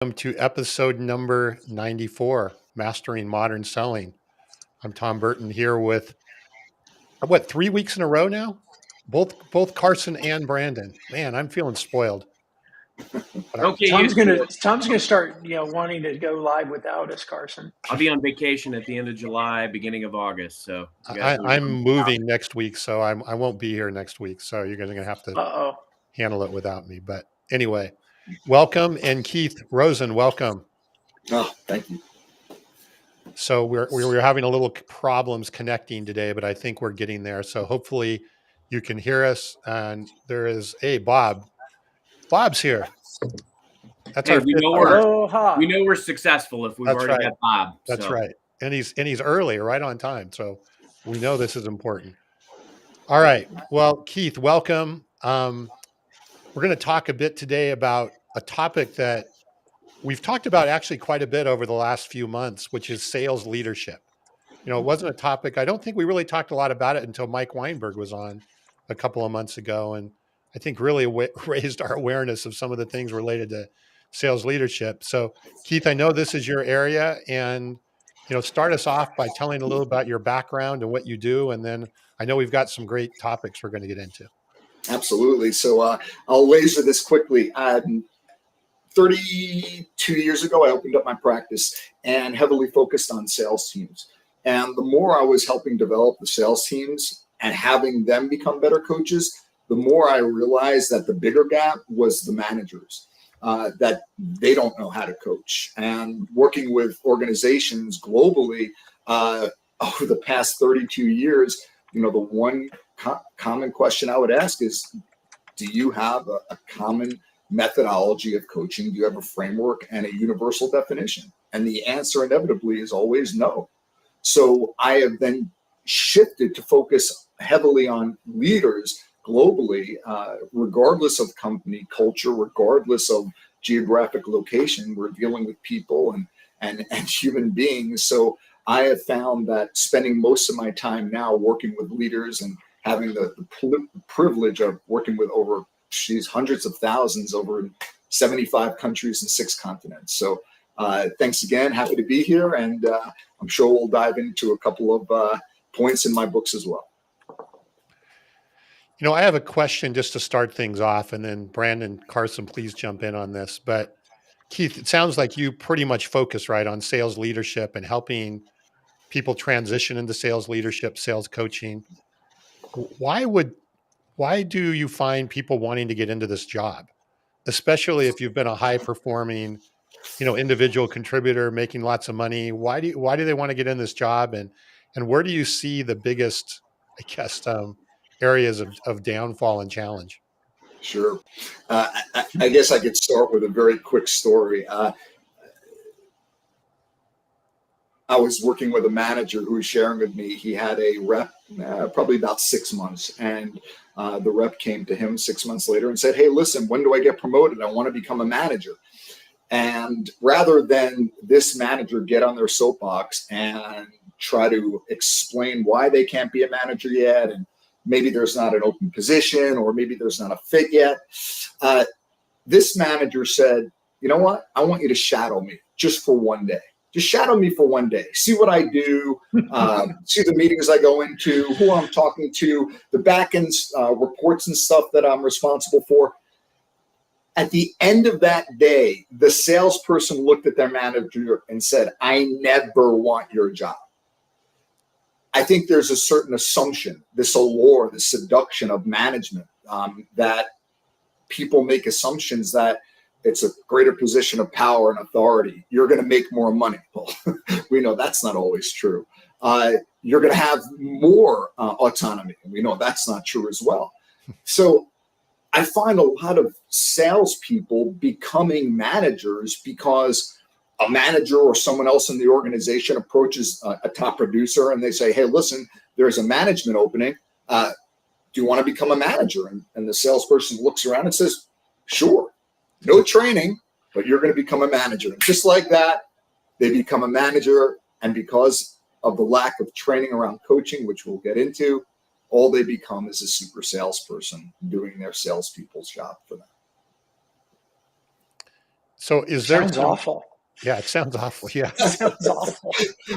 Welcome to episode number 94, Mastering Modern Selling. I'm Tom Burton here with, 3 weeks in a row now? Both Carson and Brandon. Man, I'm feeling spoiled. Okay, Tom's gonna start, wanting to go live without us, Carson. I'll be on vacation at the end of July, beginning of August. So I'm moving next week, so I won't be here next week. So you're going to have to handle it without me. But anyway, welcome. And Keith Rosen, welcome. Oh, thank you. So we're having a little problems connecting today, but I think we're getting there. So hopefully you can hear us. And there is Bob. Bob's here. That's our we know we're successful if we've already got Bob. That's right. And he's early, right on time. So we know this is important. All right. Well, Keith, welcome. We're going to talk a bit today about a topic that we've talked about actually quite a bit over the last few months, which is sales leadership. It wasn't a topic. I don't think we really talked a lot about it until Mike Weinberg was on a couple of months ago. And I think really raised our awareness of some of the things related to sales leadership. So Keith, I know this is your area, and, start us off by telling a little about your background and what you do. And then I know we've got some great topics we're going to get into. Absolutely. So I'll laser this quickly. 32 years ago, I opened up my practice and heavily focused on sales teams. And the more I was helping develop the sales teams and having them become better coaches, the more I realized that the bigger gap was the managers, that they don't know how to coach. And working with organizations globally over the past 32 years, the one common question I would ask is, do you have a common methodology of coaching? Do you have a framework and a universal definition? And the answer inevitably is always no. So I have then shifted to focus heavily on leaders globally, regardless of company culture, regardless of geographic location. We're dealing with people and human beings. So I have found that spending most of my time now working with leaders and having the privilege of working with over hundreds of thousands over 75 countries and 6 continents. So thanks again. Happy to be here. And I'm sure we'll dive into a couple of points in my books as well. I have a question just to start things off, and then Brandon, Carson, please jump in on this. But Keith, it sounds like you pretty much focus on sales leadership and helping people transition into sales leadership, sales coaching. Why do you find people wanting to get into this job, especially if you've been a high performing, individual contributor making lots of money? Why do they want to get in this job, and where do you see the biggest, areas of downfall and challenge? Sure. I guess I could start with a very quick story. I was working with a manager who was sharing with me, he had a rep probably about 6 months, and the rep came to him 6 months later and said, "Hey, listen, when do I get promoted? I want to become a manager." And rather than this manager get on their soapbox and try to explain why they can't be a manager yet, and maybe there's not an open position, or maybe there's not a fit yet, this manager said, "You know what? I want you to shadow me just for one day. Just shadow me for one day. See what I do, see the meetings I go into, who I'm talking to, the back end reports and stuff that I'm responsible for." At the end of that day, the salesperson looked at their manager and said, "I never want your job." I think there's a certain assumption, this allure, the seduction of management, that people make assumptions that it's a greater position of power and authority. You're going to make more money. Well, we know that's not always true. You're going to have more autonomy. And we know that's not true as well. So I find a lot of salespeople becoming managers because a manager or someone else in the organization approaches a top producer and they say, "Hey, listen, there's a management opening. Do you want to become a manager?" And the salesperson looks around and says, "Sure. No training, but you're going to become a manager." And just like that, they become a manager. And because of the lack of training around coaching, which we'll get into, all they become is a super salesperson doing their salespeople's job for them. So is there Sounds awful. Yeah, it sounds awful. Yeah. Sounds awful.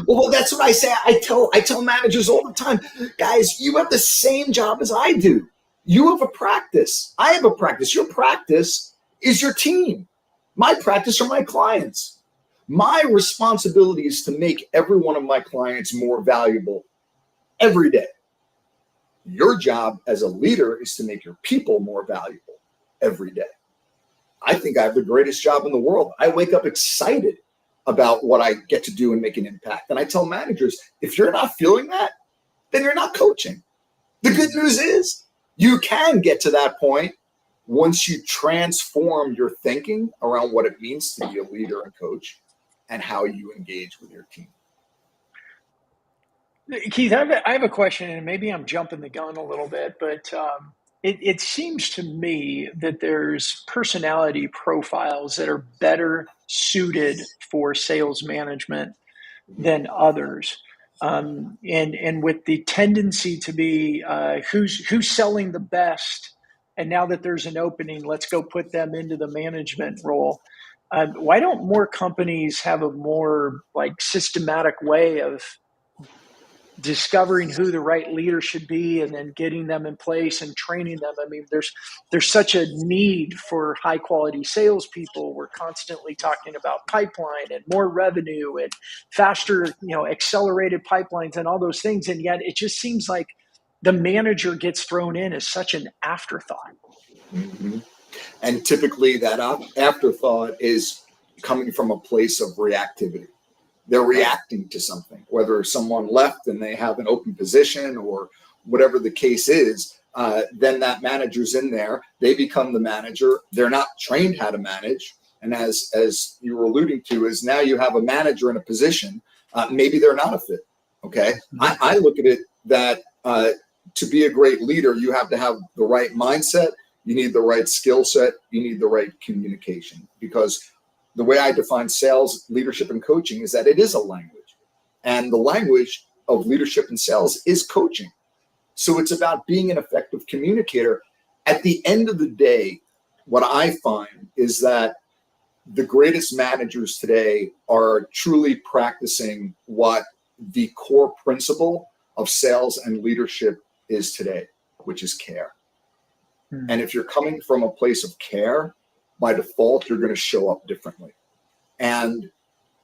Well, that's what I say. I tell managers all the time, guys, you have the same job as I do. You have a practice. I have a practice. Your practice is your team. My practice are my clients. My responsibility is to make every one of my clients more valuable every day. Your job as a leader is to make your people more valuable every day. I think I have the greatest job in the world. I wake up excited about what I get to do and make an impact. And I tell managers, if you're not feeling that, then you're not coaching. The good news is you can get to that point once you transform your thinking around what it means to be a leader and coach and how you engage with your team. Keith, I have a question, and maybe I'm jumping the gun a little bit, but it seems to me that there's personality profiles that are better suited for sales management than others. And with the tendency to be who's selling the best, and now that there's an opening, let's go put them into the management role. Why don't more companies have a more like systematic way of discovering who the right leader should be and then getting them in place and training them? I mean, there's such a need for high quality salespeople. We're constantly talking about pipeline and more revenue and faster, accelerated pipelines and all those things. And yet it just seems like the manager gets thrown in as such an afterthought. Mm-hmm. And typically that afterthought is coming from a place of reactivity. They're reacting to something, whether someone left and they have an open position or whatever the case is. Then that manager's in there. They become the manager. They're not trained how to manage. And as you were alluding to, is now you have a manager in a position. Maybe they're not a fit. Okay. I look at it that to be a great leader, you have to have the right mindset. You need the right skill set. You need the right communication, because the way I define sales, leadership, and coaching is that it is a language. And the language of leadership and sales is coaching. So it's about being an effective communicator. At the end of the day, what I find is that the greatest managers today are truly practicing what the core principle of sales and leadership is today, which is care. And if you're coming from a place of care, by default, you're going to show up differently. And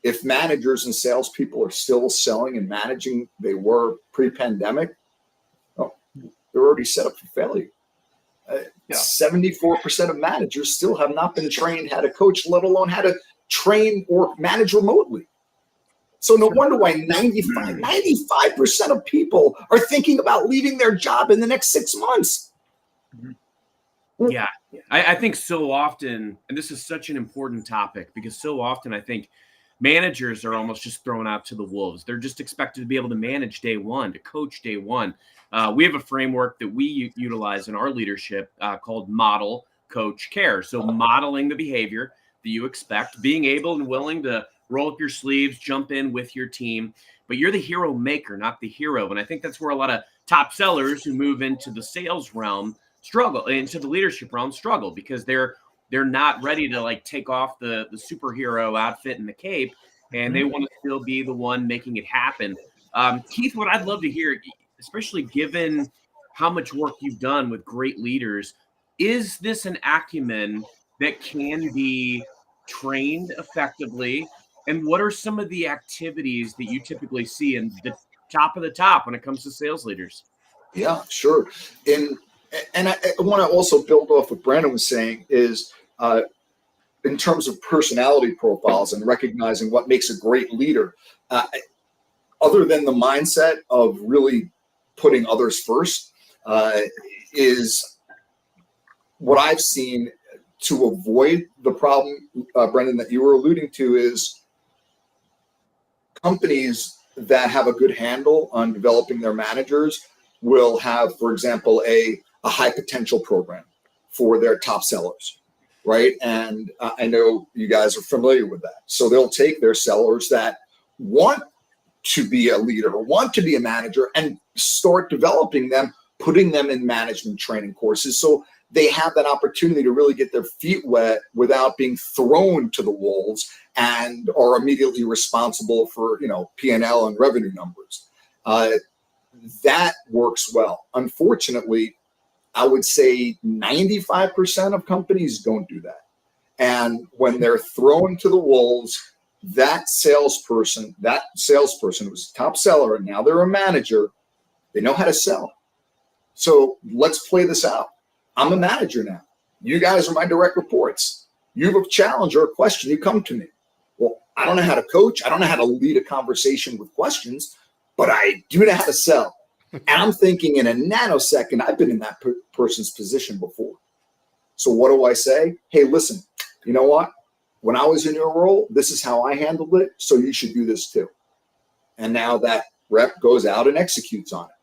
if managers and salespeople are still selling and managing they were pre-pandemic, they're already set up for failure. 74% of managers still have not been trained how to coach, let alone how to train or manage remotely. So no wonder why 95% of people are thinking about leaving their job in the next 6 months. Yeah, I think so often, and this is such an important topic, because so often I think managers are almost just thrown out to the wolves. They're just expected to be able to manage day one, to coach day one. We have a framework that we utilize in our leadership called Model, Coach, Care. So modeling the behavior that you expect, being able and willing to roll up your sleeves, jump in with your team, but you're the hero maker, not the hero. And I think that's where a lot of top sellers who move into the sales realm struggle, into the leadership realm struggle, because they're not ready to like take off the superhero outfit and the cape, and they want to still be the one making it happen. Keith, what I'd love to hear, especially given how much work you've done with great leaders, is this an acumen that can be trained effectively? And what are some of the activities that you typically see in the top of the top when it comes to sales leaders? Yeah, sure. And I want to also build off what Brandon was saying is in terms of personality profiles and recognizing what makes a great leader, other than the mindset of really putting others first, is what I've seen to avoid the problem, Brendan, that you were alluding to, is companies that have a good handle on developing their managers will have, for example, a high potential program for their top sellers, right? And I know you guys are familiar with that. So they'll take their sellers that want to be a leader or want to be a manager and start developing them, putting them in management training courses. So they have that opportunity to really get their feet wet without being thrown to the wolves and are immediately responsible for, P&L and revenue numbers. That works well. Unfortunately, I would say 95% of companies don't do that. And when they're thrown to the wolves, that salesperson who was a top seller and now they're a manager, they know how to sell. So let's play this out. I'm a manager now. You guys are my direct reports. You have a challenge or a question, you come to me. Well, I don't know how to coach. I don't know how to lead a conversation with questions, but I do know how to sell. And I'm thinking in a nanosecond, I've been in that person's position before. So what do I say? Hey, listen, you know what? When I was in your role, this is how I handled it. So you should do this too. And now that rep goes out and executes on it.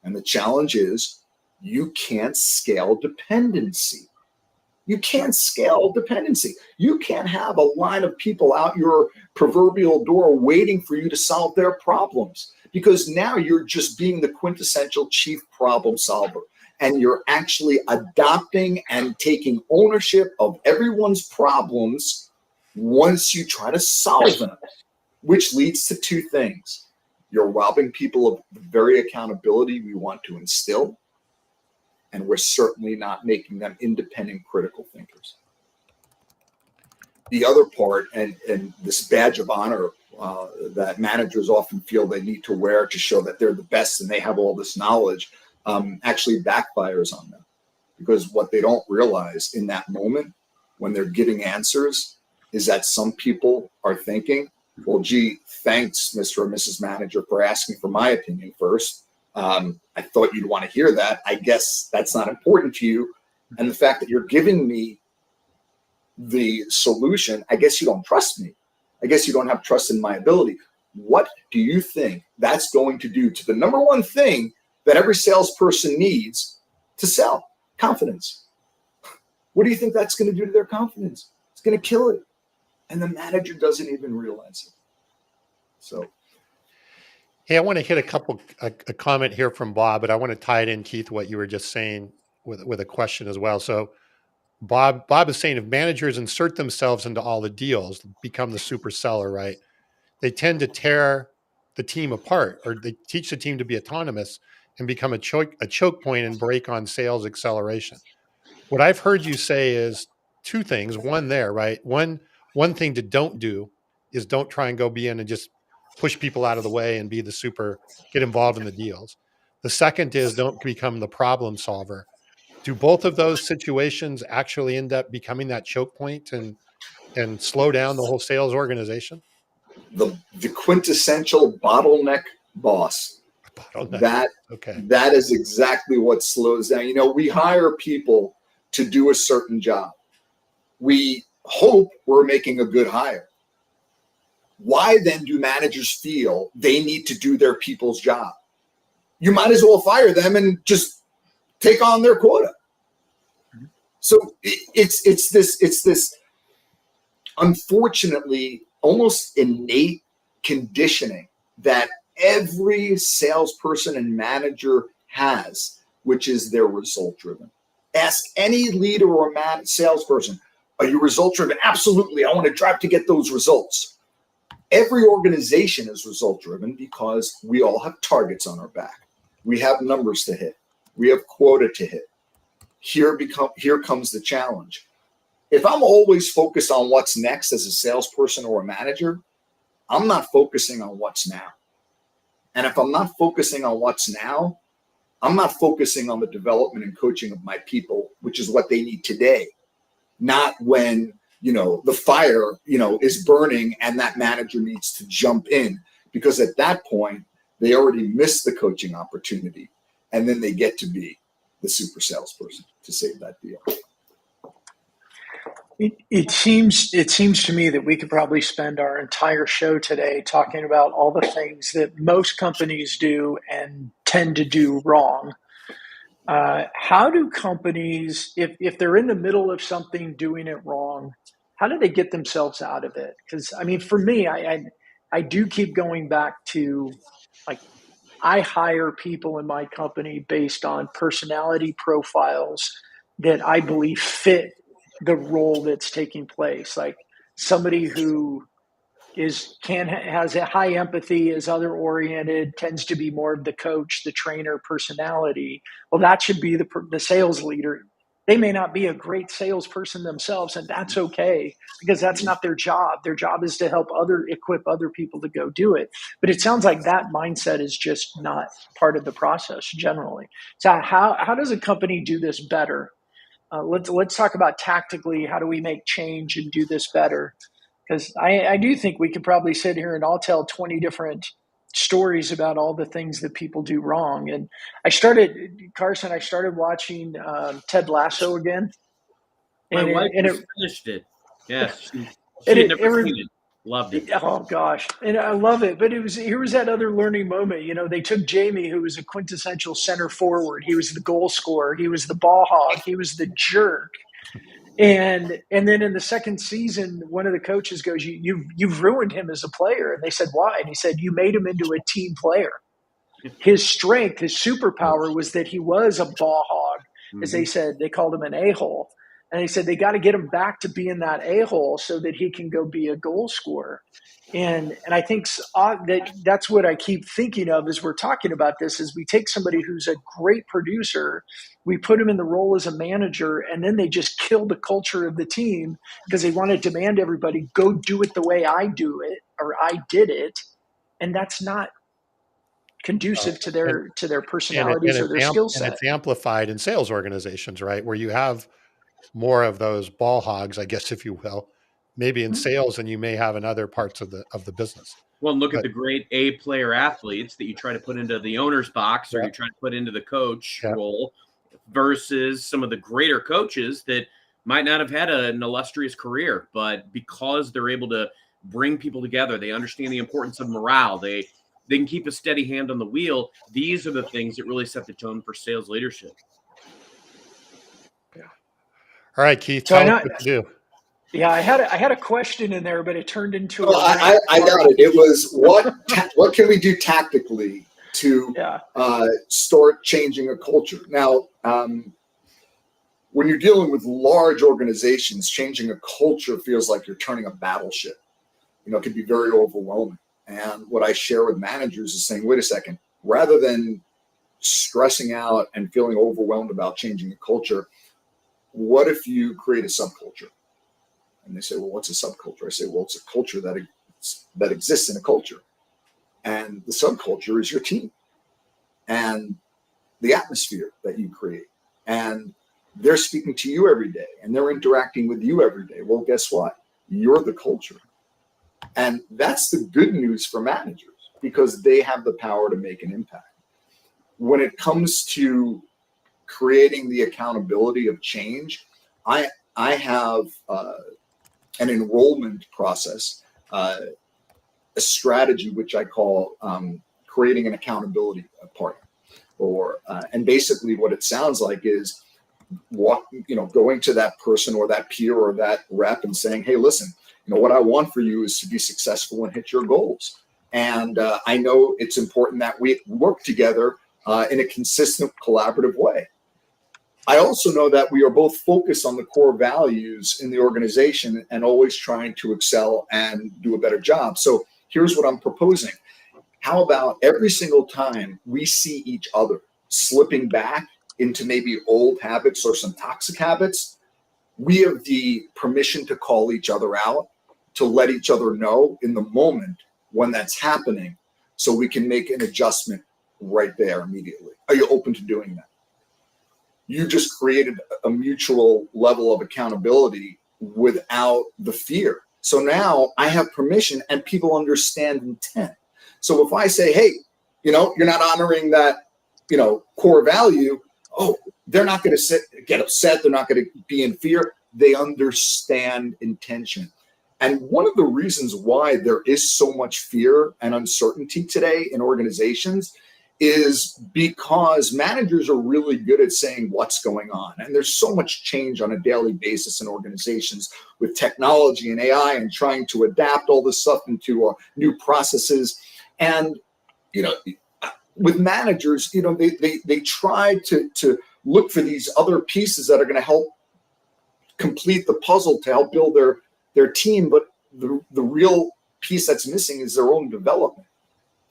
And the challenge is you can't scale dependency. You can't scale dependency. You can't have a line of people out your proverbial door waiting for you to solve their problems, because now you're just being the quintessential chief problem solver. And you're actually adopting and taking ownership of everyone's problems once you try to solve them, which leads to two things. You're robbing people of the very accountability we want to instill, and we're certainly not making them independent, critical thinkers. The other part, and this badge of honor that managers often feel they need to wear to show that they're the best and they have all this knowledge, actually backfires on them. Because what they don't realize in that moment when they're getting answers is that some people are thinking, well, gee, thanks, Mr. or Mrs. Manager, for asking for my opinion first. I thought you'd want to hear that. I guess that's not important to you. And the fact that you're giving me the solution, I guess you don't trust me. I guess you don't have trust in my ability. What do you think that's going to do to the number one thing that every salesperson needs to sell? Confidence. What do you think that's going to do to their confidence? It's going to kill it. And the manager doesn't even realize it. So. Hey, I want to hit a comment here from Bob, but I want to tie it in, Keith, what you were just saying with a question as well. So Bob is saying if managers insert themselves into all the deals, become the super seller, right? They tend to tear the team apart, or they teach the team to be autonomous and become a choke point and break on sales acceleration. What I've heard you say is two things. One there, right? One thing to don't do is don't try and go be in and just push people out of the way and be the get involved in the deals. The second is don't become the problem solver. Do both of those situations actually end up becoming that choke point and slow down the whole sales organization? The quintessential bottleneck boss. Bottleneck. That is exactly what slows down. We hire people to do a certain job. We hope we're making a good hire. Why then do managers feel they need to do their people's job? You might as well fire them and just take on their quota. So it's this unfortunately almost innate conditioning that every salesperson and manager has, which is they're result driven. Ask any leader or salesperson, are you result driven? Absolutely. I want to drive to get those results. Every organization is result driven because we all have targets on our back. We have numbers to hit. We have quota to hit. Here comes the challenge. If I'm always focused on what's next as a salesperson or a manager, I'm not focusing on what's now. And if I'm not focusing on what's now, I'm not focusing on the development and coaching of my people, which is what they need today, not when the fire, is burning and that manager needs to jump in, because at that point, they already missed the coaching opportunity. And then they get to be the super salesperson to save that deal. It seems to me that we could probably spend our entire show today talking about all the things that most companies do and tend to do wrong. How do companies, if they're in the middle of something doing it wrong, how do they get themselves out of it? Because for me, I do keep going back to, like, I hire people in my company based on personality profiles, that I believe fit the role that's taking place. Like somebody who has a high empathy, is other oriented, tends to be more of the coach, the trainer personality. Well, that should be the sales leader. They may not be a great salesperson themselves, and that's okay, because that's not their job. Their job is to help equip other people to go do it. But it sounds like that mindset is just not part of the process generally. So how does a company do this better? Let's talk about tactically, how do we make change and do this better? Because I do think we could probably sit here and I'll tell 20 different stories about all the things that people do wrong. And Carson, I started watching Ted Lasso again. My wife and just it, finished it. Yes, she and had it, never seen it. Loved it. oh gosh, and I love it. But here was that other learning moment. They took Jamie, who was a quintessential center forward. He was the goal scorer. He was the ball hog. He was the jerk. And then in the second season, one of the coaches goes, "You've ruined him as a player." And they said, "Why?" And he said, "You made him into a team player. His strength, his superpower was that he was a ball hog." As they said, they called him an a-hole. And they said they got to get him back to being that a-hole so that he can go be a goal scorer. And I think that's what I keep thinking of as we're talking about this, is we take somebody who's a great producer, we put him in the role as a manager, and then they just kill the culture of the team because they want to demand everybody go do it the way I do it or I did it. And that's not conducive to their personalities or their skill set. It's amplified in sales organizations, right? Where you have more of those ball hogs, I guess, if you will, maybe in sales than you may have in other parts of the business. Well, look at the great A player athletes that you try to put into the owner's box or you try to put into the coach role versus some of the greater coaches that might not have had an illustrious career, but because they're able to bring people together, they understand the importance of morale. They can keep a steady hand on the wheel. These are the things that really set the tone for sales leadership. Yeah. All right, Keith, So tell us what to do. Yeah, I had a question in there, but it turned into. I got it. It was what can we do tactically to start changing a culture? Now, when you're dealing with large organizations, changing a culture feels like you're turning a battleship. It can be very overwhelming. And what I share with managers is saying, wait a second, rather than stressing out and feeling overwhelmed about changing a culture, what if you create a subculture? And they say, well, what's a subculture? I say, well, it's a culture that exists in a culture. And the subculture is your team and the atmosphere that you create. And they're speaking to you every day and they're interacting with you every day. Well, guess what? You're the culture. And that's the good news for managers because they have the power to make an impact. When it comes to creating the accountability of change, I have an enrollment process, a strategy which I call creating an accountability partner. And basically what it sounds like is going to that person or that peer or that rep and saying, hey, listen, what I want for you is to be successful and hit your goals. And I know it's important that we work together in a consistent, collaborative way. I also know that we are both focused on the core values in the organization and always trying to excel and do a better job. So here's what I'm proposing. How about every single time we see each other slipping back into maybe old habits or some toxic habits, we have the permission to call each other out, to let each other know in the moment when that's happening so we can make an adjustment right there immediately. Are you open to doing that? You just created a mutual level of accountability without the fear. So now I have permission and people understand intent. So if I say, hey, you're not honoring that, core value, they're not going to get upset. They're not going to be in fear. They understand intention. And one of the reasons why there is so much fear and uncertainty today in organizations is because managers are really good at saying what's going on. And there's so much change on a daily basis in organizations with technology and AI and trying to adapt all this stuff into new processes. And, with managers, they try to look for these other pieces that are going to help complete the puzzle to help build their team. But the real piece that's missing is their own development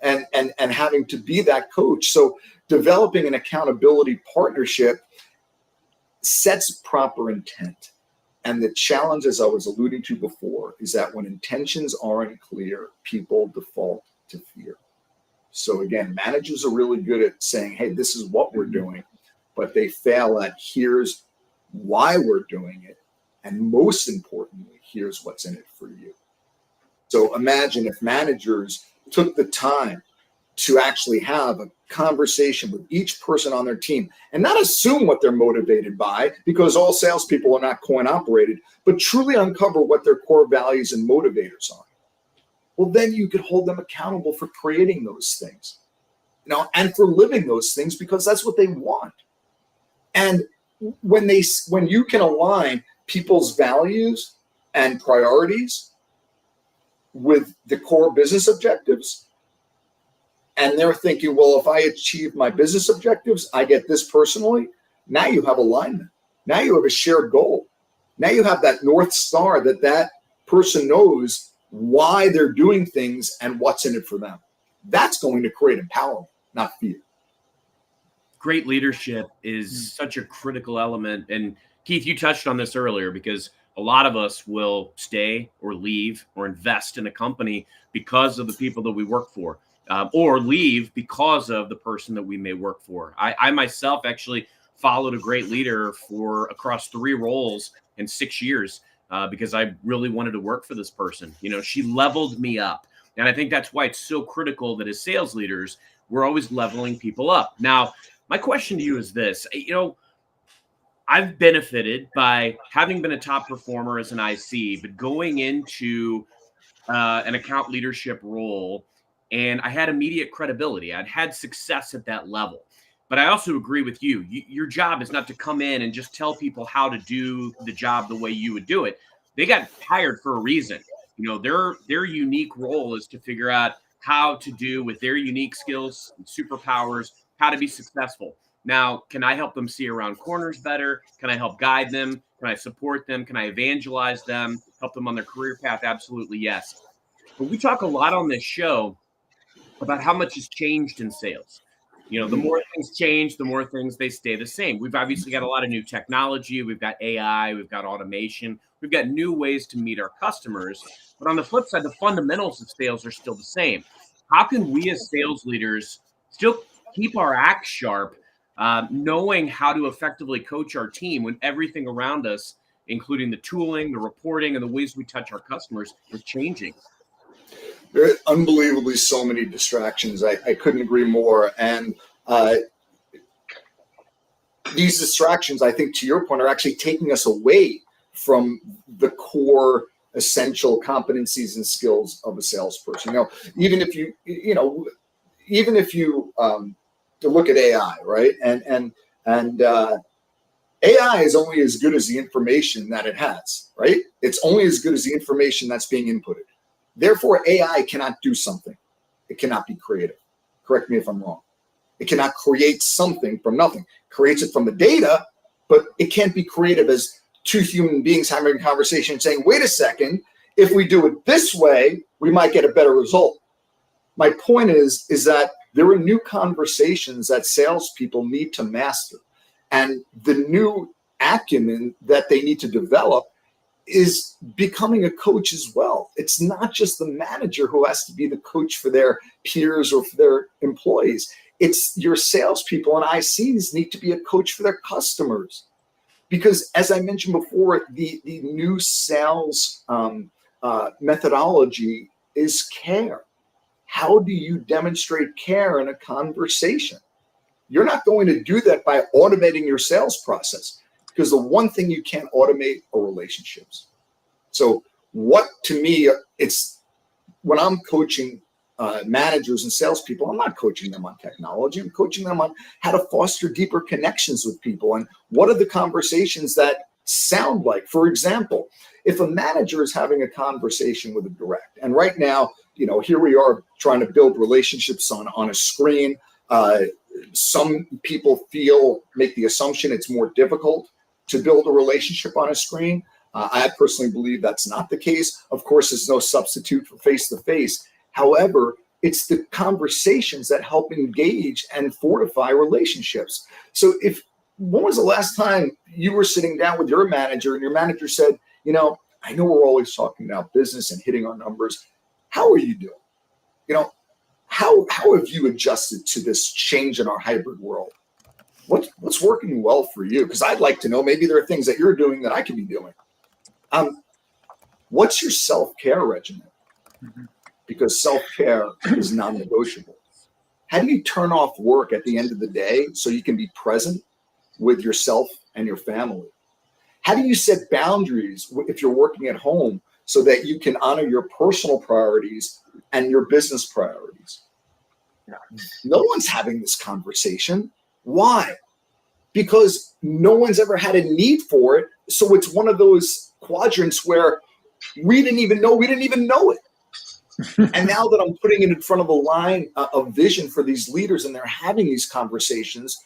and having to be that coach. So developing an accountability partnership sets proper intent. And the challenge, as I was alluding to before, is that when intentions aren't clear, people default to fear. So again, managers are really good at saying, hey, this is what we're doing, but they fail at here's why we're doing it. And most importantly, here's what's in it for you. So imagine if managers took the time to actually have a conversation with each person on their team and not assume what they're motivated by, because all salespeople are not coin operated, but truly uncover what their core values and motivators are. Well, then you could hold them accountable for creating those things, and for living those things, because that's what they want. And when you can align people's values and priorities with the core business objectives, and they're thinking, well, if I achieve my business objectives, I get this personally. Now you have alignment. Now you have a shared goal. Now you have that North Star that person knows why they're doing things and what's in it for them. That's going to create empowerment, not fear. Great leadership is such a critical element. And Keith, you touched on this earlier, because a lot of us will stay or leave or invest in a company because of the people that we work for. Or leave because of the person that we may work for. I myself actually followed a great leader for across 3 roles in 6 years because I really wanted to work for this person. She leveled me up. And I think that's why it's so critical that as sales leaders, we're always leveling people up. Now, my question to you is this. I've benefited by having been a top performer as an IC, but going into an account leadership role, and I had immediate credibility. I'd had success at that level. But I also agree with you. Your job is not to come in and just tell people how to do the job the way you would do it. They got hired for a reason. Their unique role is to figure out how to do with their unique skills and superpowers, how to be successful. Now, can I help them see around corners better? Can I help guide them? Can I support them? Can I evangelize them? Help them on their career path? Absolutely, yes. But we talk a lot on this show about how much has changed in sales. The more things change, the more things they stay the same. We've obviously got a lot of new technology. We've got AI. We've got automation. We've got new ways to meet our customers. But on the flip side, the fundamentals of sales are still the same. How can we as sales leaders still keep our act sharp, knowing how to effectively coach our team when everything around us, including the tooling, the reporting, and the ways we touch our customers, is changing? There are unbelievably so many distractions. I couldn't agree more. And these distractions, I think, to your point, are actually taking us away from the core essential competencies and skills of a salesperson. Even if you look at AI, right? And AI is only as good as the information that it has, right? It's only as good as the information that's being inputted. Therefore, AI cannot do something. It cannot be creative. Correct me if I'm wrong. It cannot create something from nothing. It creates it from the data, but it can't be creative as 2 human beings having a conversation and saying, wait a second, if we do it this way, we might get a better result. My point is that there are new conversations that salespeople need to master. And the new acumen that they need to develop is becoming a coach as well. It's not just the manager who has to be the coach for their peers or for their employees. It's your salespeople and ICs need to be a coach for their customers. Because as I mentioned before, the new sales methodology is care. How do you demonstrate care in a conversation? You're not going to do that by automating your sales process, because the one thing you can't automate are relationships. So to me, it's when I'm coaching managers and salespeople, I'm not coaching them on technology. I'm coaching them on how to foster deeper connections with people and what are the conversations that sound like. For example, if a manager is having a conversation with a direct, and right now, here we are trying to build relationships on a screen. some people make the assumption it's more difficult to build a relationship on a screen. I personally believe that's not the case. Of course, there's no substitute for face-to-face. However, it's the conversations that help engage and fortify relationships. So when was the last time you were sitting down with your manager and your manager said, I know we're always talking about business and hitting our numbers. How are you doing? How have you adjusted to this change in our hybrid world? What's working well for you? Because I'd like to know, maybe there are things that you're doing that I could be doing. What's your self-care regimen? Because self-care is non-negotiable. How do you turn off work at the end of the day so you can be present with yourself and your family? How do you set boundaries if you're working at home so that you can honor your personal priorities and your business priorities? No one's having this conversation. Why? Because no one's ever had a need for it. So it's one of those quadrants where we didn't even know it. And now that I'm putting it in front of a line of vision for these leaders and they're having these conversations,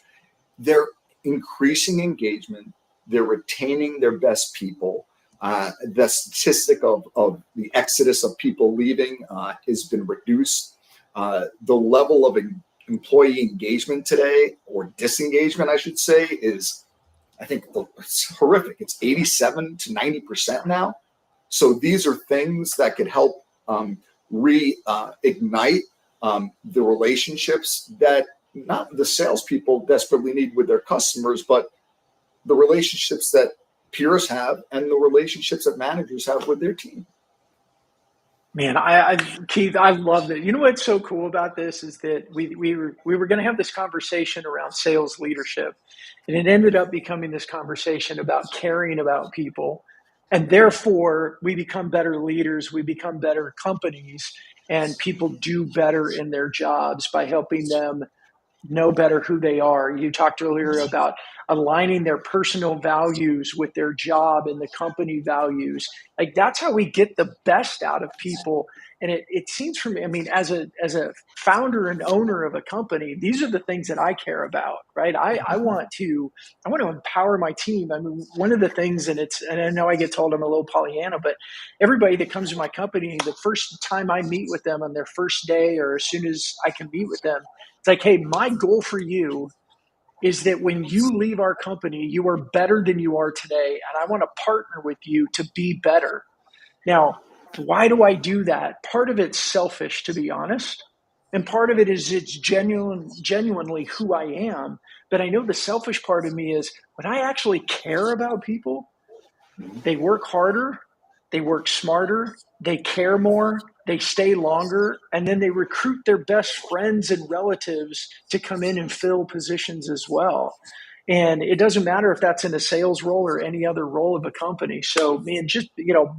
they're increasing engagement. They're retaining their best people. The statistic of the exodus of people leaving has been reduced. The level of employee engagement today, or disengagement, I should say, is, I think it's horrific. It's 87 to 90% now. So these are things that could help reignite the relationships that not the salespeople desperately need with their customers, but the relationships that peers have and the relationships that managers have with their team. Man, Keith, I love that. You know what's so cool about this is that we were going to have this conversation around sales leadership, and it ended up becoming this conversation about caring about people, and therefore we become better leaders, we become better companies, and people do better in their jobs by helping them know better who they are. You talked earlier about aligning their personal values with their job and the company values. Like, that's how we get the best out of people. And it seems for me, I mean, as a founder and owner of a company, these are the things that I care about, right? I want to empower my team. I mean, one of the things, and I know I get told I'm a little Pollyanna, but everybody that comes to my company, the first time I meet with them on their first day, or as soon as I can meet with them, it's like, hey, my goal for you is that when you leave our company, you are better than you are today. And I want to partner with you to be better. Now, why do I do that? Part of it's selfish, to be honest. And part of it is it's genuinely who I am. But I know the selfish part of me is when I actually care about people, they work harder, they work smarter, they care more, they stay longer, and then they recruit their best friends and relatives to come in and fill positions as well. And it doesn't matter if that's in a sales role or any other role of a company. So, man, just,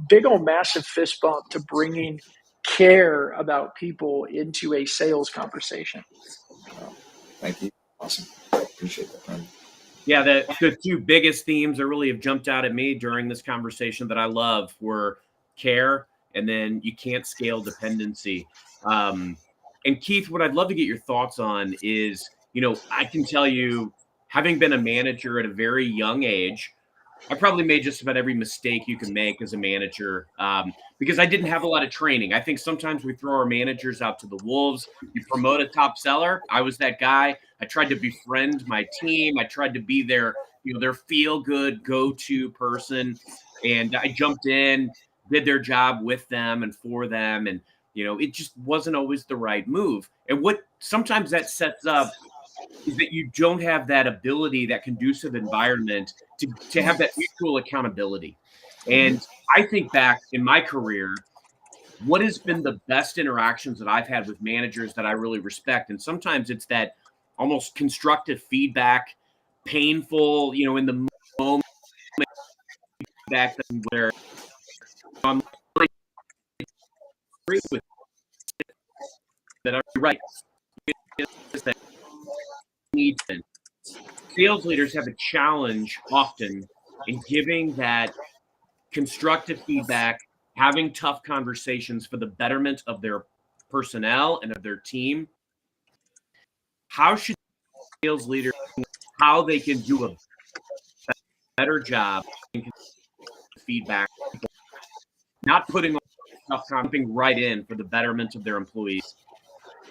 big old massive fist bump to bringing care about people into a sales conversation. Thank you. Awesome. Appreciate that, friend. Yeah, the two biggest themes that really have jumped out at me during this conversation that I love were care, and then you can't scale dependency. And Keith, what I'd love to get your thoughts on is, I can tell you, having been a manager at a very young age, I probably made just about every mistake you can make as a manager because I didn't have a lot of training. I think sometimes we throw our managers out to the wolves. You promote a top seller. I was that guy. I tried to befriend my team. I tried to be their feel-good go-to person. And I jumped in, did their job with them and for them. And, it just wasn't always the right move. And what sometimes that sets up is that you don't have that ability, that conducive environment to have that mutual accountability. And I think back in my career, what has been the best interactions that I've had with managers that I really respect? And sometimes it's that almost constructive feedback, painful, in the moment back where I'm really agree with that. Are right? Sales leaders have a challenge often in giving that constructive feedback, having tough conversations for the betterment of their personnel and of their team. How should sales leader how they can do a better job in feedback, not putting stuff jumping right in for the betterment of their employees.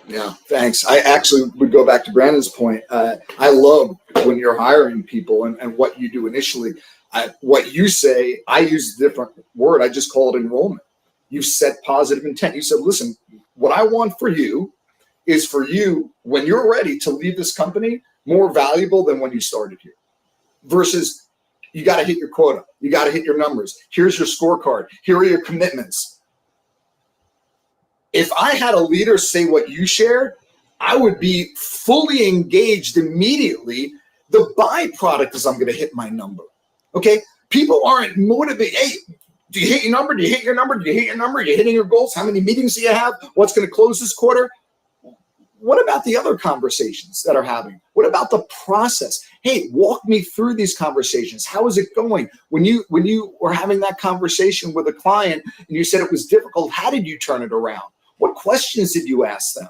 Yeah, thanks. I actually would go back to Brandon's point. I love when you're hiring people and what you do initially. What you say, I use a different word. I just call it enrollment. You set positive intent. You said, listen, what I want for you is for you, when you're ready to leave this company, more valuable than when you started here. Versus you got to hit your quota. You got to hit your numbers. Here's your scorecard. Here are your commitments. If I had a leader say what you shared, I would be fully engaged immediately. The byproduct is I'm going to hit my number. Okay? People aren't motivated. Hey, do you hit your number? Do you hit your number? Do you hit your number? Are you hitting your goals? How many meetings do you have? What's going to close this quarter? What about the other conversations that are happening? What about the process? Hey, walk me through these conversations. How is it going? When you were having that conversation with a client and you said it was difficult, how did you turn it around? What questions did you ask them?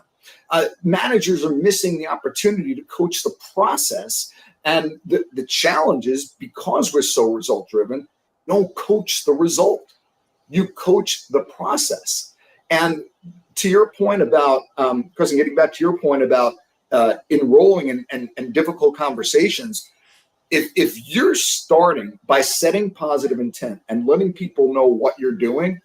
Managers are missing the opportunity to coach the process, and the challenge is because we're so result driven, don't coach the result. You coach the process. And to your point about, because I'm getting back to your point about enrolling and difficult conversations, if you're starting by setting positive intent and letting people know what you're doing,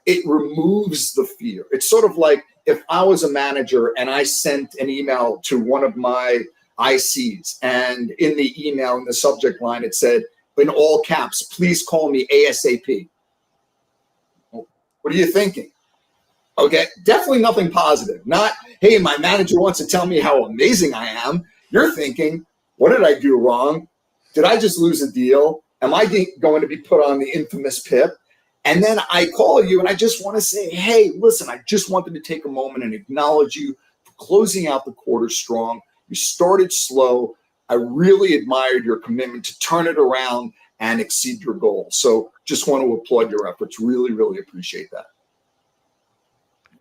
it removes the fear. It's sort of like if I was a manager and I sent an email to one of my ICs, and in the email, in the subject line, it said, in all caps, please call me ASAP. What are you thinking? Okay, definitely nothing positive. Not, hey, my manager wants to tell me how amazing I am. You're thinking, what did I do wrong? Did I just lose a deal? Am I going to be put on the infamous PIP? And then I call you and I just want to say, hey, listen, I just wanted to take a moment and acknowledge you for closing out the quarter strong. You started slow. I really admired your commitment to turn it around and exceed your goal. So just want to applaud your efforts. Really, really appreciate that.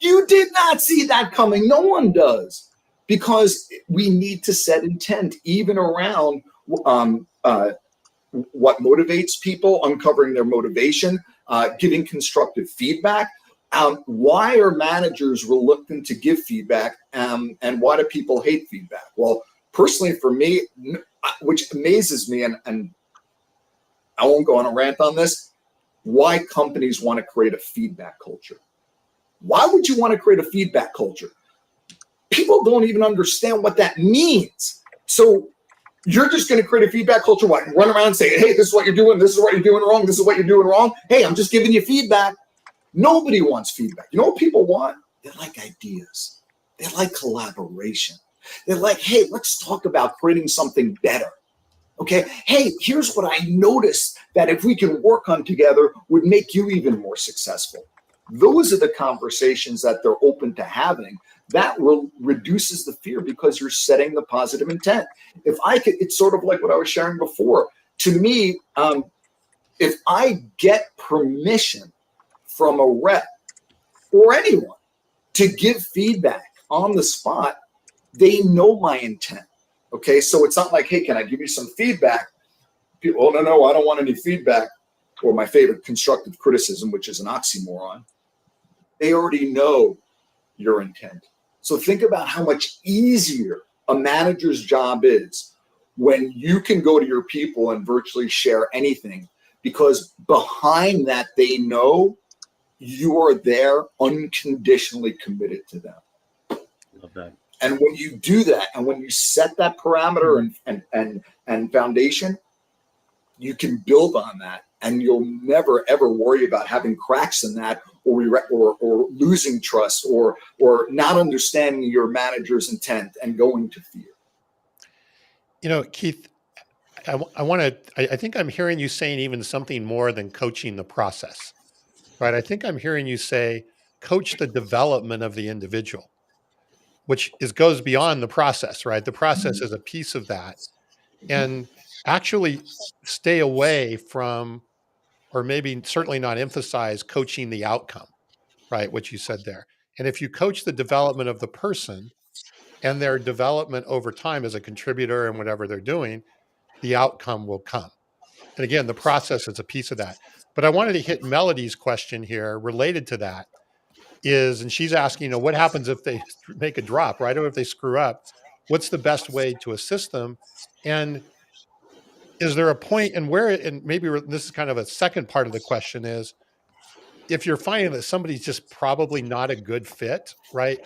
You did not see that coming. No one does, because we need to set intent even around what motivates people, uncovering their motivation, giving constructive feedback. Why are managers reluctant to give feedback, and why do people hate feedback? Well, personally, for me, which amazes me, and I won't go on a rant on this, why companies want to create a feedback culture. Why would you want to create a feedback culture? People don't even understand what that means. So you're just going to create a feedback culture, what? Run around and say, hey, this is what you're doing. This is what you're doing wrong. This is what you're doing wrong. Hey, I'm just giving you feedback. Nobody wants feedback. You know what people want? They like ideas. They like collaboration. They're like, hey, let's talk about creating something better. Okay. Hey, here's what I noticed that if we can work on together would make you even more successful. Those are the conversations that they're open to having. That reduces the fear because you're setting the positive intent. If I could, it's sort of like what I was sharing before. To me, if I get permission from a rep or anyone to give feedback on the spot, they know my intent. Okay, so it's not like, hey, can I give you some feedback? People, oh, no, I don't want any feedback. Or my favorite, constructive criticism, which is an oxymoron. They already know your intent. So think about how much easier a manager's job is when you can go to your people and virtually share anything, because behind that, they know you are there unconditionally committed to them. Love that. And when you do that, and when you set that parameter and foundation, you can build on that, and you'll never ever worry about having cracks in that, or losing trust, or not understanding your manager's intent and going to fear. You know, Keith, I think I'm hearing you saying even something more than coaching the process, right? I think I'm hearing you say, coach the development of the individual, which goes beyond the process, right? The process is a piece of that, and actually stay away from, or maybe certainly not emphasize, coaching the outcome, right? What you said there. And if you coach the development of the person, and their development over time as a contributor and whatever they're doing, the outcome will come. And again, the process is a piece of that. But I wanted to hit Melody's question here related to that and she's asking, what happens if they make a drop, right? Or if they screw up, what's the best way to assist them? And is there a point and maybe this is kind of a second part of the question is, if you're finding that somebody's just probably not a good fit, right?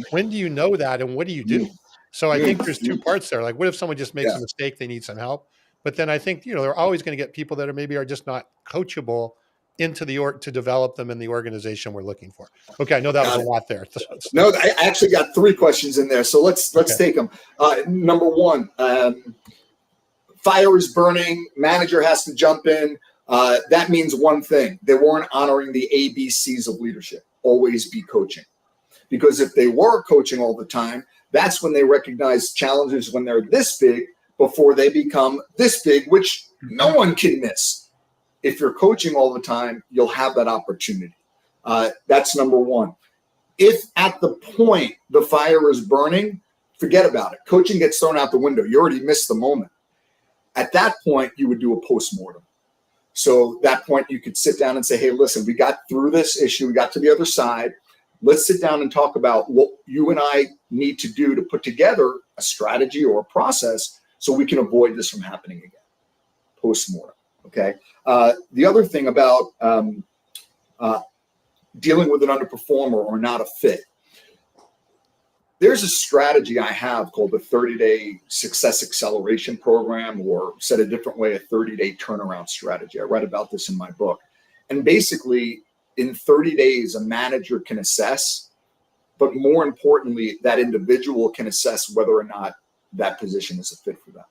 When do you know that and what do you do? So I think there's two parts there. Like, what if someone just makes a mistake, they need some help? But then I think, they're always going to get people that are just not coachable into the to develop them in the organization we're looking for. Okay, I know that was a lot there. No, I actually got 3 questions in there. So let's take them. Number 1, fire is burning, manager has to jump in. That means one thing: they weren't honoring the ABCs of leadership. Always be coaching. Because if they were coaching all the time, that's when they recognize challenges when they're this big before they become this big, which no one can miss. If you're coaching all the time, you'll have that opportunity. That's number 1. If at the point the fire is burning, forget about it. Coaching gets thrown out the window. You already missed the moment. At that point, you would do a postmortem. So that point, you could sit down and say, hey, listen, we got through this issue. We got to the other side. Let's sit down and talk about what you and I need to do to put together a strategy or a process so we can avoid this from happening again. Postmortem. Okay. The other thing about dealing with an underperformer or not a fit, there's a strategy I have called the 30-day success acceleration program, or said a different way, a 30-day turnaround strategy. I write about this in my book. And basically, in 30 days, a manager can assess, but more importantly, that individual can assess whether or not that position is a fit for them.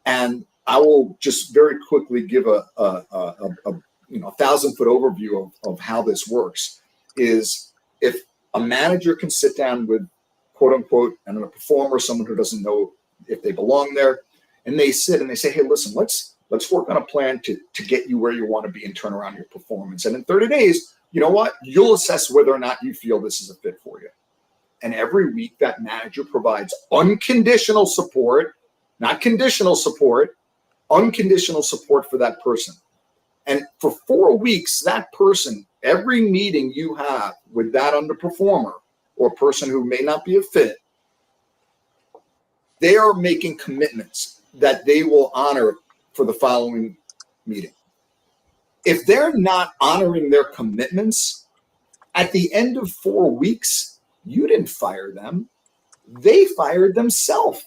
And I will just very quickly give a 1,000-foot overview of how this works. Is if a manager can sit down with, quote unquote, and a performer, someone who doesn't know if they belong there, and they sit and they say, hey, listen, let's work on a plan to get you where you want to be and turn around your performance. And in 30 days, you know what? You'll assess whether or not you feel this is a fit for you. And every week that manager provides unconditional support, not conditional support, unconditional support for that person. And for 4 weeks, that person, every meeting you have with that underperformer or person who may not be a fit, they are making commitments that they will honor for the following meeting. If they're not honoring their commitments, at the end of 4 weeks, you didn't fire them. They fired themselves.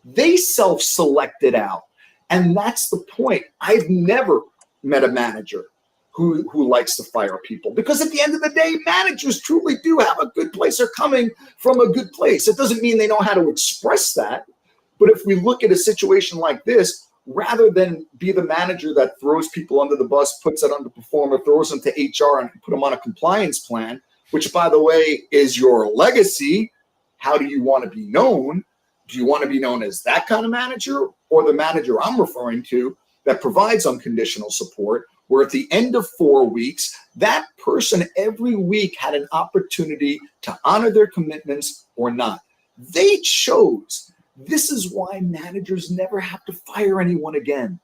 They self-selected out. And that's the point. I've never met a manager who likes to fire people, because at the end of the day, managers truly do have a good place. They're coming from a good place. It doesn't mean they know how to express that. But if we look at a situation like this, rather than be the manager that throws people under the bus, puts that underperformer, throws them to HR and put them on a compliance plan, which, by the way, is your legacy, how do you want to be known? Do you want to be known as that kind of manager, or the manager I'm referring to that provides unconditional support, where at the end of 4 weeks, that person every week had an opportunity to honor their commitments or not? They chose. This is why managers never have to fire anyone again.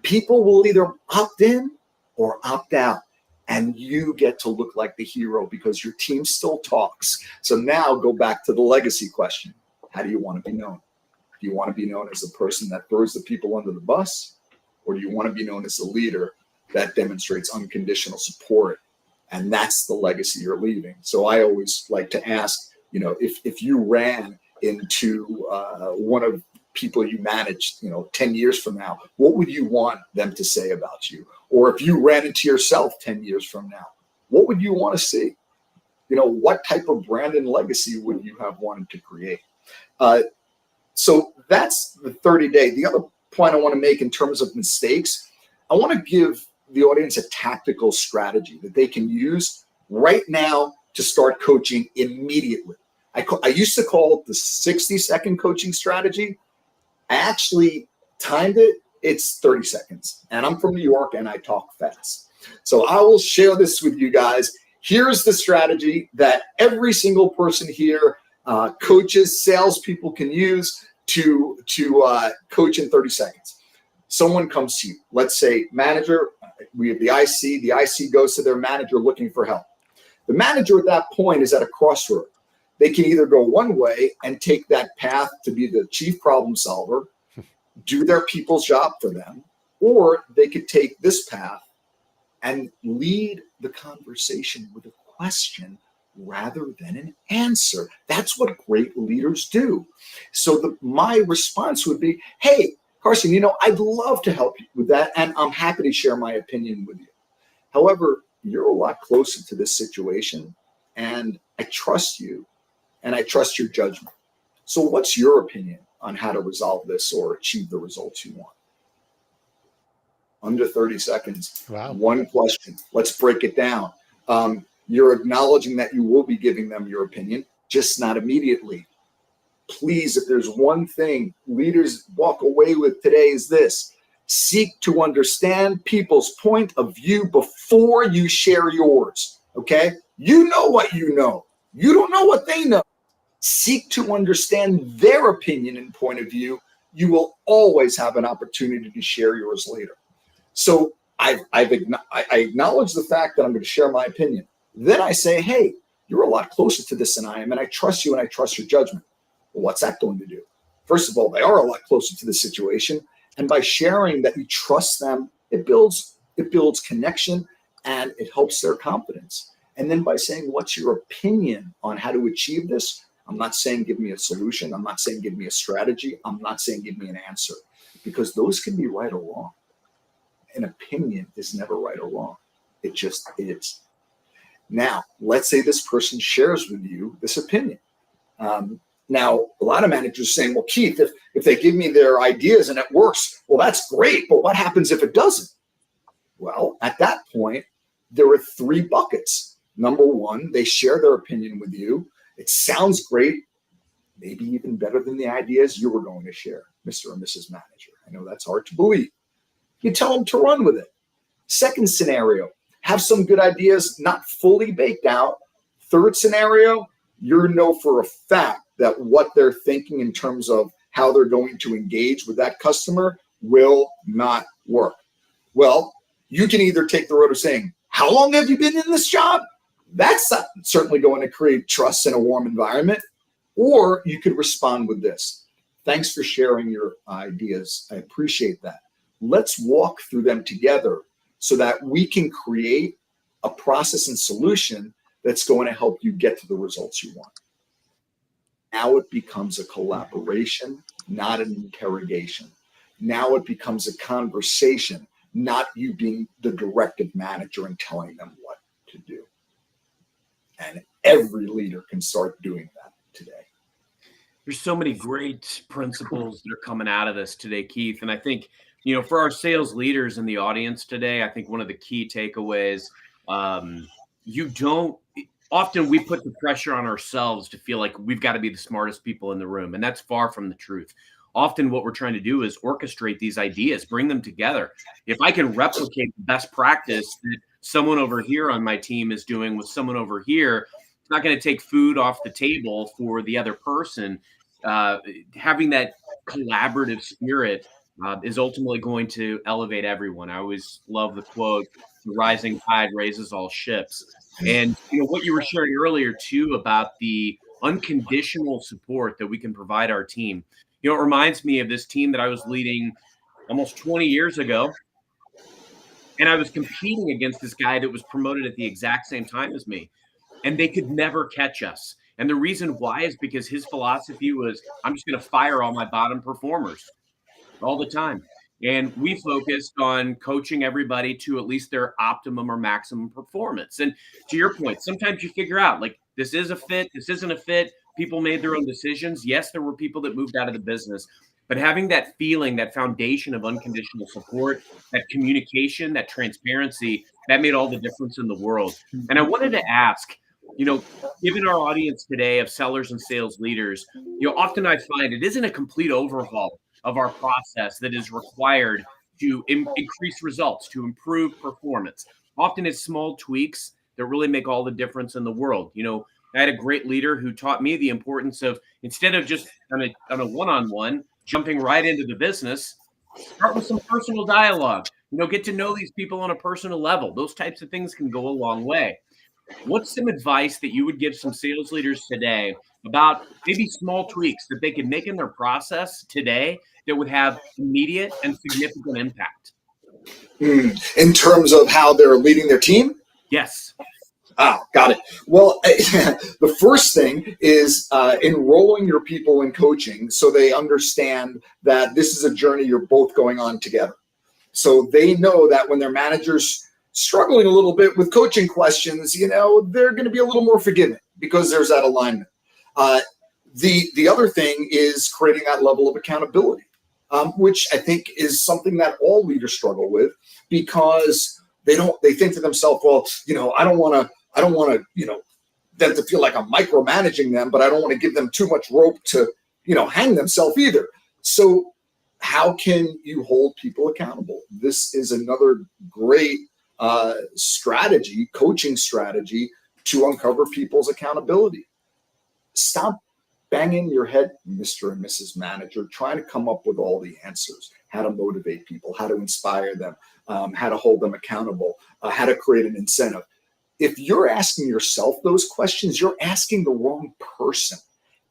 People will either opt in or opt out, and you get to look like the hero because your team still talks. So now go back to the legacy question. How do you want to be known? Do you want to be known as the person that throws the people under the bus? Or do you want to be known as the leader that demonstrates unconditional support? And that's the legacy you're leaving. So I always like to ask, if you ran into one of people you managed, 10 years from now, what would you want them to say about you? Or if you ran into yourself 10 years from now, what would you want to see? What type of brand and legacy would you have wanted to create? So that's the 30-day. The other point I want to make in terms of mistakes, I want to give the audience a tactical strategy that they can use right now to start coaching immediately. I used to call it the 60-second coaching strategy. I actually timed it. It's 30 seconds. And I'm from New York and I talk fast. So I will share this with you guys. Here's the strategy that every single person here coaches, salespeople can use to coach in 30 seconds. Someone comes to you, let's say manager, we have the IC goes to their manager looking for help. The manager at that point is at a crossroad. They can either go one way and take that path to be the chief problem solver, do their people's job for them, or they could take this path and lead the conversation with a question rather than an answer. That's what great leaders do. So my response would be, hey, Carson, I'd love to help you with that, and I'm happy to share my opinion with you. However, you're a lot closer to this situation, and I trust you, and I trust your judgment. So what's your opinion on how to resolve this or achieve the results you want? Under 30 seconds. Wow. One question. Let's break it down. You're acknowledging that you will be giving them your opinion, just not immediately. Please, if there's one thing leaders walk away with today is this: seek to understand people's point of view before you share yours, okay? You know what you know. You don't know what they know. Seek to understand their opinion and point of view. You will always have an opportunity to share yours later. So I acknowledge the fact that I'm going to share my opinion. Then I say, hey, you're a lot closer to this than I am, and I trust you and I trust your judgment. Well, what's that going to do? First of all, they are a lot closer to the situation. And by sharing that you trust them, it builds connection and it helps their confidence. And then by saying, what's your opinion on how to achieve this? I'm not saying give me a solution. I'm not saying give me a strategy. I'm not saying give me an answer, because those can be right or wrong. An opinion is never right or wrong. It just is. Now, let's say this person shares with you this opinion. Now, a lot of managers are saying, well, Keith, if they give me their ideas and it works, well, that's great. But what happens if it doesn't? Well, at that point, there are three buckets. Number one, they share their opinion with you. It sounds great, maybe even better than the ideas you were going to share, Mr. or Mrs. Manager. I know that's hard to believe. You tell them to run with it. Second scenario, have some good ideas not fully baked out. Third scenario, you know for a fact that what they're thinking in terms of how they're going to engage with that customer will not work. Well, you can either take the road of saying, how long have you been in this job? That's certainly going to create trust in a warm environment. Or you could respond with this: thanks for sharing your ideas. I appreciate that. Let's walk through them together so that we can create a process and solution that's going to help you get to the results you want. Now it becomes a collaboration, not an interrogation. Now it becomes a conversation, not you being the directive manager and telling them what to do. And every leader can start doing that today. There's so many great principles that are coming out of this today, Keith. And I think, for our sales leaders in the audience today, I think one of the key takeaways, often we put the pressure on ourselves to feel like we've got to be the smartest people in the room. And that's far from the truth. Often what we're trying to do is orchestrate these ideas, bring them together. If I can replicate the best practice that someone over here on my team is doing with someone over here, it's not going to take food off the table for the other person. Having that collaborative spirit is ultimately going to elevate everyone. I always love the quote, "The rising tide raises all ships." And what you were sharing earlier too about the unconditional support that we can provide our team. It reminds me of this team that I was leading almost 20 years ago. And I was competing against this guy that was promoted at the exact same time as me. And they could never catch us. And the reason why is because his philosophy was, I'm just going to fire all my bottom performers all the time. And we focused on coaching everybody to at least their optimum or maximum performance. And to your point, sometimes you figure out, like, this is a fit, this isn't a fit. People made their own decisions. Yes, there were people that moved out of the business. But having that feeling, that foundation of unconditional support, that communication, that transparency, that made all the difference in the world. And I wanted to ask, given our audience today of sellers and sales leaders, often I find it isn't a complete overhaul of our process that is required to increase results, to improve performance. Often it's small tweaks that really make all the difference in the world. I had a great leader who taught me the importance of, instead of just on a one-on-one, jumping right into the business, start with some personal dialogue. Get to know these people on a personal level. Those types of things can go a long way. What's some advice that you would give some sales leaders today about maybe small tweaks that they could make in their process today that would have immediate and significant impact? In terms of how they're leading their team? Yes. Got it. Well, the first thing is enrolling your people in coaching so they understand that this is a journey you're both going on together. So they know that when their manager's struggling a little bit with coaching questions, they're going to be a little more forgiving because there's that alignment. The other thing is creating that level of accountability, which I think is something that all leaders struggle with because they think to themselves, well, I don't want to, them to feel like I'm micromanaging them, but I don't want to give them too much rope to, hang themselves either. So how can you hold people accountable? This is another great coaching strategy to uncover people's accountability. Stop banging your head, Mr. and Mrs. Manager, trying to come up with all the answers, how to motivate people, how to inspire them, how to hold them accountable, how to create an incentive. If you're asking yourself those questions, you're asking the wrong person.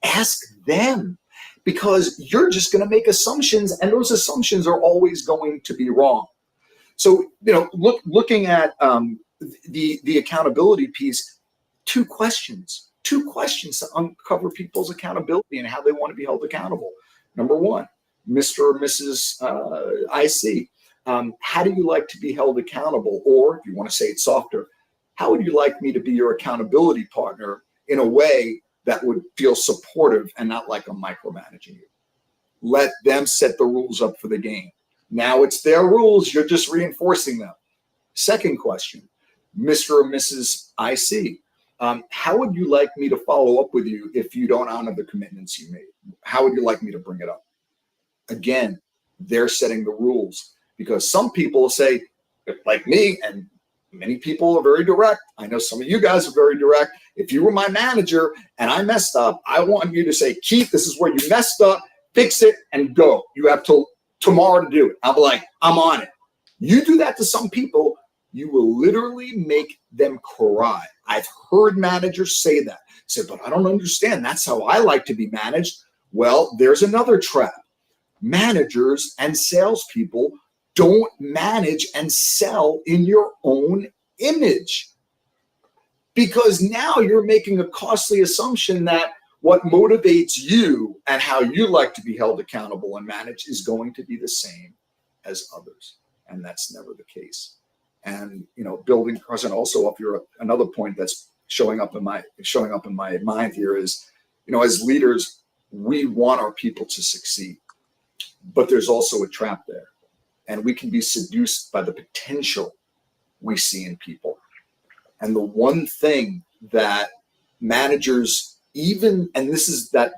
Ask them, because you're just going to make assumptions, and those assumptions are always going to be wrong. So, looking at the accountability piece, two questions to uncover people's accountability and how they want to be held accountable. Number one, Mr. or Mrs. IC, how do you like to be held accountable? Or if you want to say it softer, how would you like me to be your accountability partner in a way that would feel supportive and not like I'm micromanaging you? Let them set the rules up for the game. Now it's their rules, you're just reinforcing them. Second question, Mr. or Mrs. IC, how would you like me to follow up with you if you don't honor the commitments you made? How would you like me to bring it up? Again, they're setting the rules, because some people say, like me, and many people are very direct. I know some of you guys are very direct. If you were my manager and I messed up, I want you to say, Keith, this is where you messed up, fix it, and go. You have till tomorrow to do it. I'll be like, I'm on it. You do that to some people, you will literally make them cry. I've heard managers say that. Say, but I don't understand. That's how I like to be managed. Well, there's another trap. Managers and salespeople don't manage and sell in your own image, because now you're making a costly assumption that what motivates you and how you like to be held accountable and managed is going to be the same as others. And that's never the case. And, building trust, and also another point that's showing up in my mind here is, as leaders, we want our people to succeed, but there's also a trap there. And we can be seduced by the potential we see in people. And the one thing that managers, and this is that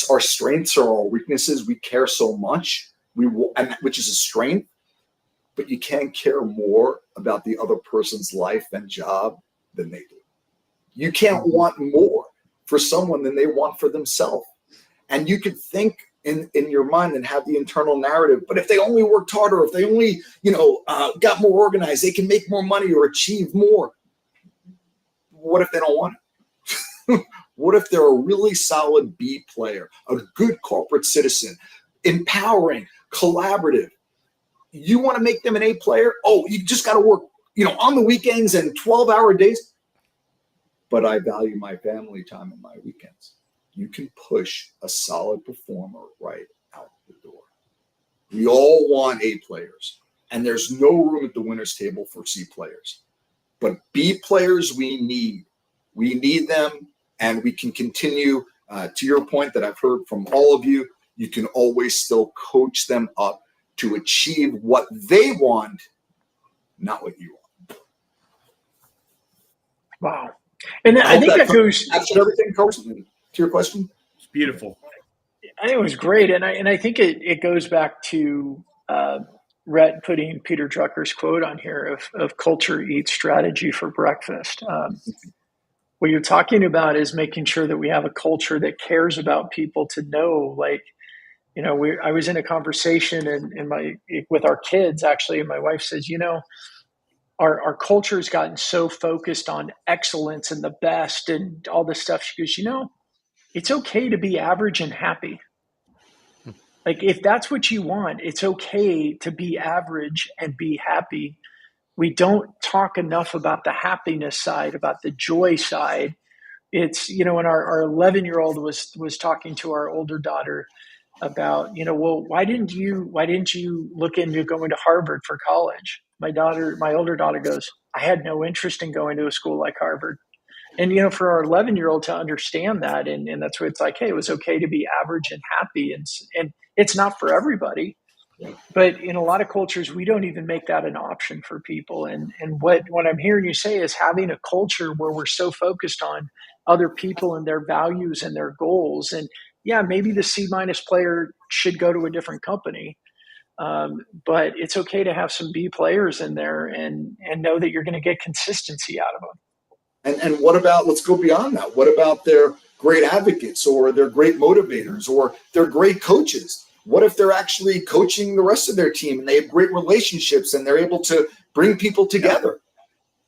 our strengths are our weaknesses. We care so much, which is a strength, but you can't care more about the other person's life and job than they do. You can't want more for someone than they want for themselves. And you could think in your mind and have the internal narrative, but if they only worked harder, if they only, got more organized, they can make more money or achieve more. What if they don't want it? What if they're a really solid B player, a good corporate citizen, empowering, collaborative? You want to make them an A player? Oh, you just got to work, on the weekends and 12-hour days. But I value my family time and my weekends. You can push a solid performer right out the door. We all want A players, and there's no room at the winner's table for C players. But B players, we need them, and we can continue, to your point that I've heard from all of you, you can always still coach them up to achieve what they want, not what you want. Wow. And I think that goes... Answered everything, Carson, to your question? It's beautiful. I think it was great. And I think it goes back to Rhett putting Peter Drucker's quote on here of culture eats strategy for breakfast. What you're talking about is making sure that we have a culture that cares about people, to know, like, I was in a conversation with our kids, actually, and my wife says, our culture has gotten so focused on excellence and the best and all this stuff. She goes, it's okay to be average and happy. Like, if that's what you want, it's okay to be average and be happy. We don't talk enough about the happiness side, about the joy side. It's, when our 11-year-old was talking to our older daughter about, well, why didn't you look into going to Harvard for college? My older daughter goes, I had no interest in going to a school like Harvard. And, for our 11-year-old to understand that, and that's what it's like, hey, it was okay to be average and happy. And it's not for everybody, but in a lot of cultures, we don't even make that an option for people. And what I'm hearing you say is having a culture where we're so focused on other people and their values and their goals. And yeah, maybe the C- player should go to a different company. But it's okay to have some B players in there and know that you're going to get consistency out of them. And what about, let's go beyond that. What about their great advocates, or their great motivators, or their great coaches? What if they're actually coaching the rest of their team and they have great relationships and they're able to bring people together?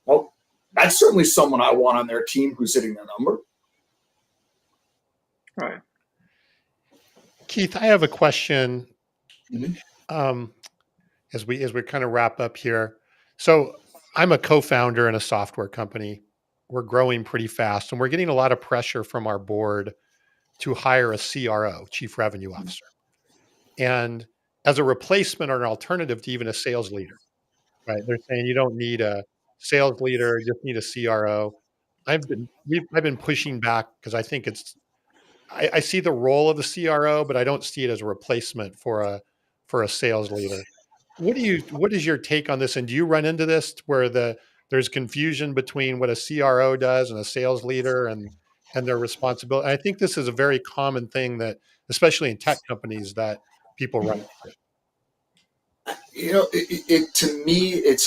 Well, that's certainly someone I want on their team who's hitting their number. Right. Keith, I have a question. As we kind of wrap up here. So I'm a co-founder in a software company. We're growing pretty fast, and we're getting a lot of pressure from our board to hire a CRO, Chief Revenue Officer, and as a replacement or an alternative to even a sales leader. Right? They're saying you don't need a sales leader, you just need a CRO. I've been pushing back because I think I see the role of the CRO, but I don't see it as a replacement for a sales leader. What is your take on this? And do you run into this where there's confusion between what a CRO does and a sales leader and their responsibility? I think this is a very common thing that, especially in tech companies, that people run into. To me, it's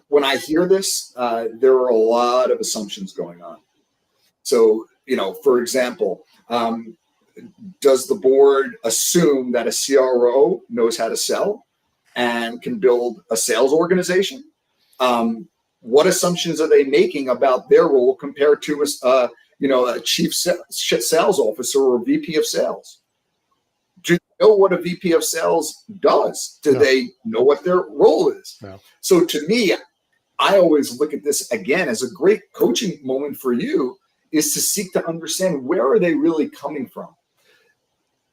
when I hear this, there are a lot of assumptions going on. So, for example, does the board assume that a CRO knows how to sell and can build a sales organization? What assumptions are they making about their role compared to a chief sales officer or a VP of sales? Do they know what a VP of sales does? Do they know what their role is? No. So to me, I always look at this again as a great coaching moment for you, is to seek to understand where are they really coming from.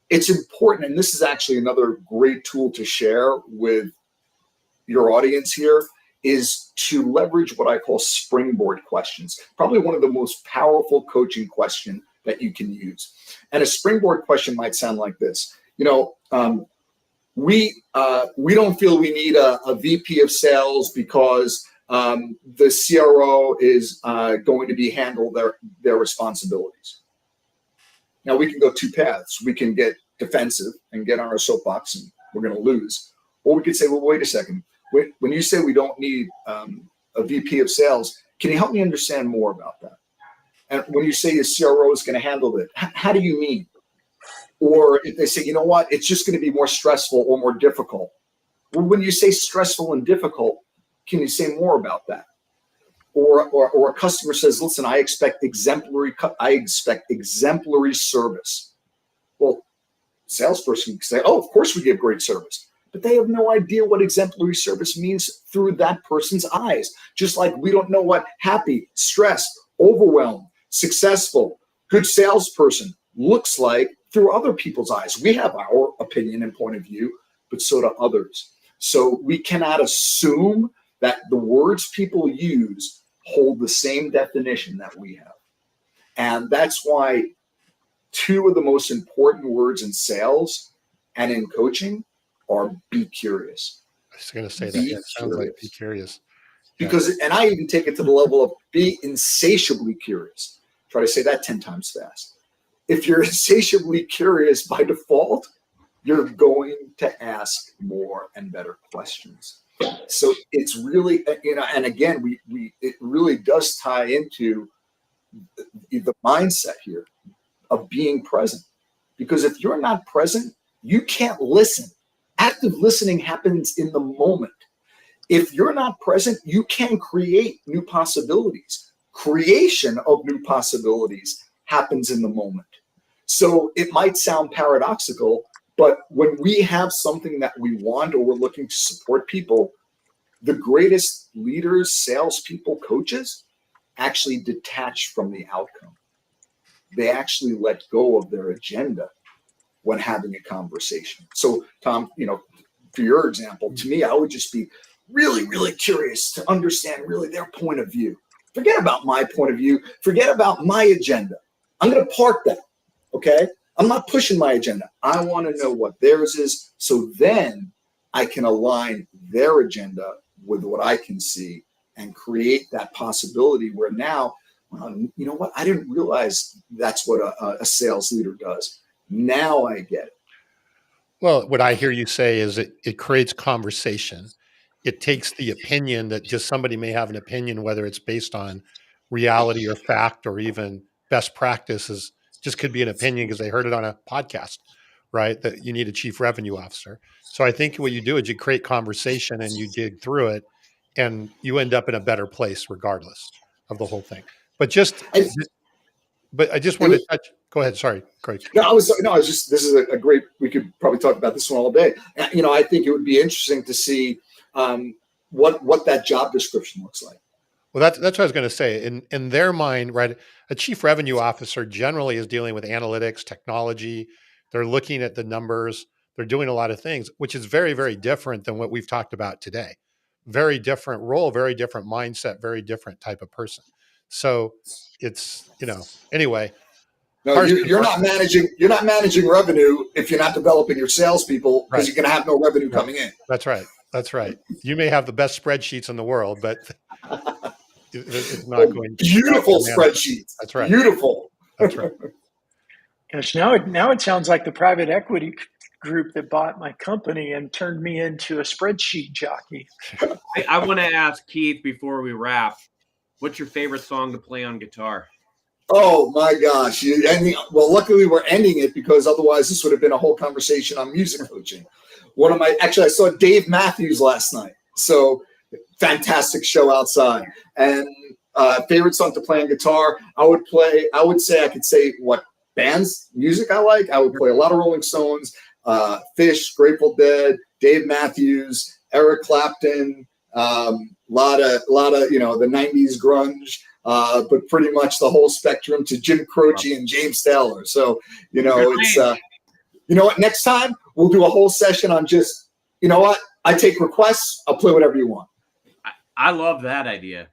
It's important, and this is actually another great tool to share with your audience here, is to leverage what I call springboard questions. Probably one of the most powerful coaching question that you can use. And a springboard question might sound like this. We don't feel we need a VP of sales because the CRO is going to be handle their responsibilities. Now, we can go two paths. We can get defensive and get on our soapbox and we're going to lose. Or we could say, well, wait a second. When you say we don't need a VP of sales, can you help me understand more about that? And when you say a CRO is going to handle it, how do you mean? Or if they say, you know what, it's just going to be more stressful or more difficult. Well, when you say stressful and difficult, can you say more about that? Or a customer says, listen, I expect exemplary service. Well, salesperson can say, oh, of course we give great service. But they have no idea what exemplary service means through that person's eyes. Just like we don't know what happy, stressed, overwhelmed, successful, good salesperson looks like through other people's eyes. We have our opinion and point of view, but so do others. So we cannot assume that the words people use hold the same definition that we have. And that's why two of the most important words in sales and in coaching are be curious. I was going to say that. Yeah, it sounds like be curious. Because, and I even take it to the level of be insatiably curious. Try to say that 10 times fast. If you're insatiably curious by default, you're going to ask more and better questions. So it's really, and again, it really does tie into the mindset here of being present. Because if you're not present, you can't listen. Active listening happens in the moment. If you're not present, you can create new possibilities. Creation of new possibilities happens in the moment. So it might sound paradoxical, but when we have something that we want or we're looking to support people, the greatest leaders, salespeople, coaches actually detach from the outcome. They actually let go of their agenda when having a conversation. So, Tom, for your example, to me, I would just be really, really curious to understand really their point of view. Forget about my point of view. Forget about my agenda. I'm going to park that. Okay. I'm not pushing my agenda. I want to know what theirs is. So then I can align their agenda with what I can see and create that possibility where now, you know what? I didn't realize that's what a sales leader does. Now I get it. Well, what I hear you say is it creates conversation. It takes the opinion that just somebody may have an opinion, whether it's based on reality or fact or even best practices, just could be an opinion because they heard it on a podcast, right? That you need a chief revenue officer. So I think what you do is you create conversation and you dig through it and you end up in a better place regardless of the whole thing. But I just wanted to touch, go ahead. Sorry, Craig. This is a great, we could probably talk about this one all day. I think it would be interesting to see what that job description looks like. Well, that's what I was going to say. In their mind, right, a chief revenue officer generally is dealing with analytics, technology. They're looking at the numbers. They're doing a lot of things, which is very, very different than what we've talked about today. Very different role, very different mindset, very different type of person. So it's, anyway. No, you're not managing revenue if you're not developing your salespeople because you're going to have no revenue coming in. That's right. That's right. You may have the best spreadsheets in the world, but it's not going to beautiful spreadsheets. That's right. Beautiful. That's right. Gosh, now it sounds like the private equity group that bought my company and turned me into a spreadsheet jockey. I want to ask Keith before we wrap, what's your favorite song to play on guitar? Oh my gosh. Well, luckily we're ending it because otherwise this would have been a whole conversation on music coaching. I saw Dave Matthews last night. So fantastic show outside. And favorite song to play on guitar, I could say what bands, music I like. I would play a lot of Rolling Stones, Fish, Grateful Dead, Dave Matthews, Eric Clapton, lot of the 90s grunge. But pretty much the whole spectrum to Jim Croce and James Taylor. So, it's, what, next time we'll do a whole session on just, what, I take requests, I'll play whatever you want. I love that idea.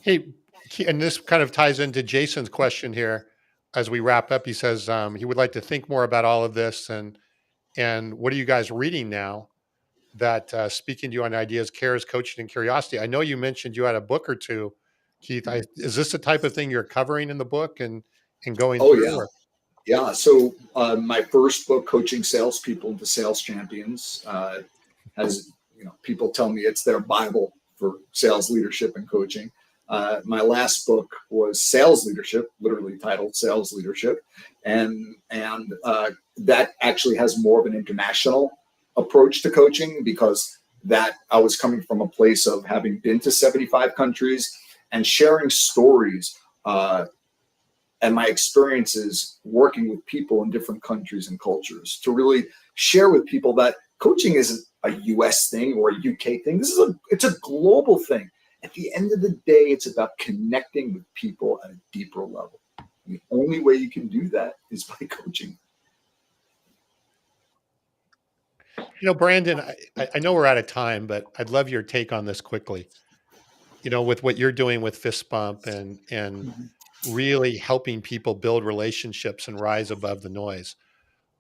Hey, and this kind of ties into Jason's question here as we wrap up. He says he would like to think more about all of this and what are you guys reading now that speaking to you on ideas, cares, coaching, and curiosity. I know you mentioned you had a book or two, Keith. Is this the type of thing you're covering in the book and going through? Yeah. Yeah. So my first book, Coaching Salespeople into Sales Champions, has, people tell me it's their Bible for sales leadership and coaching. My last book was Sales Leadership, literally titled Sales Leadership. And that actually has more of an international approach to coaching because that I was coming from a place of having been to 75 countries and sharing stories and my experiences working with people in different countries and cultures to really share with people that coaching isn't a US thing or a UK thing. It's a global thing. At the end of the day, it's about connecting with people at a deeper level. And the only way you can do that is by coaching. Brandon, I know we're out of time, but I'd love your take on this quickly. With what you're doing with Fist Bump and really helping people build relationships and rise above the noise.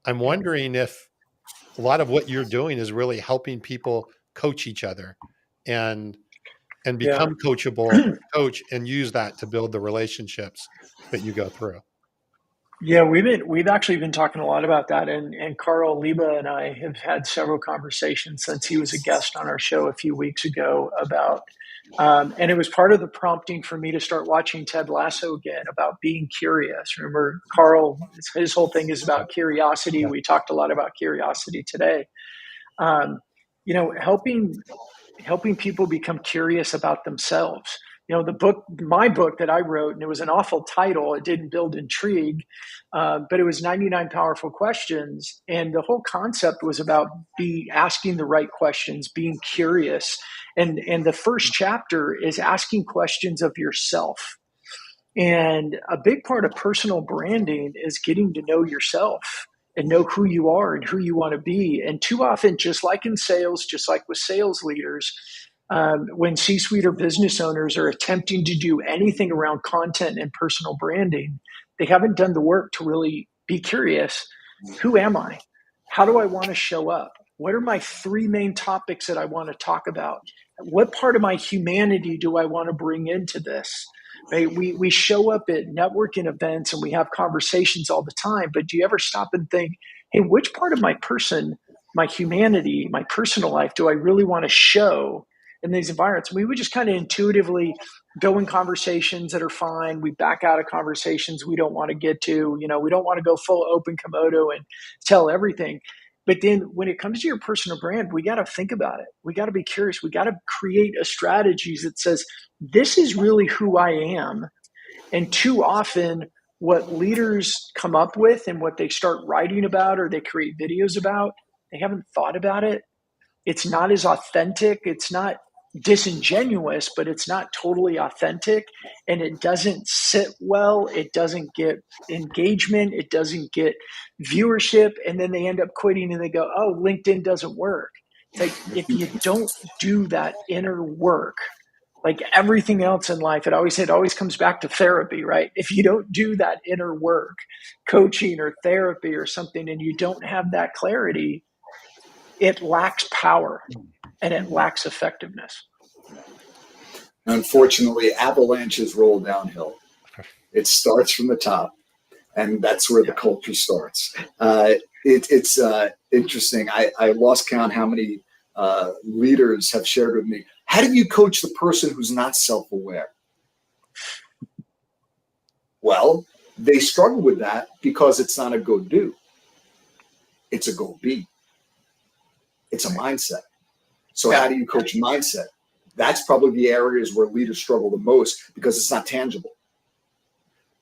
I'm wondering if a lot of what you're doing is really helping people coach each other and become coachable, coach, and use that to build the relationships that you go through. Yeah, we've actually been talking a lot about that, and Carl Liba and I have had several conversations since he was a guest on our show a few weeks ago about, and it was part of the prompting for me to start watching Ted Lasso again about being curious. Remember, Carl, his whole thing is about curiosity. Yeah. We talked a lot about curiosity today. Um, helping people become curious about themselves. My book that I wrote, and it was an awful title. It didn't build intrigue, but it was 99 Powerful Questions. And the whole concept was about asking the right questions, being curious. And the first chapter is asking questions of yourself. And a big part of personal branding is getting to know yourself and know who you are and who you want to be. And too often, just like in sales, just like with sales leaders, when C-suite or business owners are attempting to do anything around content and personal branding, they haven't done the work to really be curious. Who am I? How do I want to show up? What are my three main topics that I want to talk about? What part of my humanity do I want to bring into this? Right? We show up at networking events and we have conversations all the time, but do you ever stop and think, hey, which part of my person, my humanity, my personal life do I really want to show in these environments? We would just kind of intuitively go in conversations that are fine. We back out of conversations we don't want to get to. We don't want to go full open Komodo and tell everything. But then when it comes to your personal brand, we got to think about it. We got to be curious. We got to create a strategy that says, this is really who I am. And too often, what leaders come up with and what they start writing about or they create videos about, they haven't thought about it. It's not as authentic. It's not disingenuous, but it's not totally authentic. And it doesn't sit well. It doesn't get engagement. It doesn't get viewership. And then they end up quitting and they go, oh, LinkedIn doesn't work. It's like, if you don't do that inner work, like everything else in life, it always comes back to therapy, right? If you don't do that inner work, coaching or therapy or something, and you don't have that clarity, it lacks power and it lacks effectiveness. Unfortunately, avalanches roll downhill. It starts from the top, and that's where the culture starts. It's interesting. I lost count how many leaders have shared with me. How do you coach the person who's not self-aware? Well, they struggle with that because it's not a go do. It's a go be. It's a mindset. So how do you coach mindset? That's probably the areas where leaders struggle the most because it's not tangible.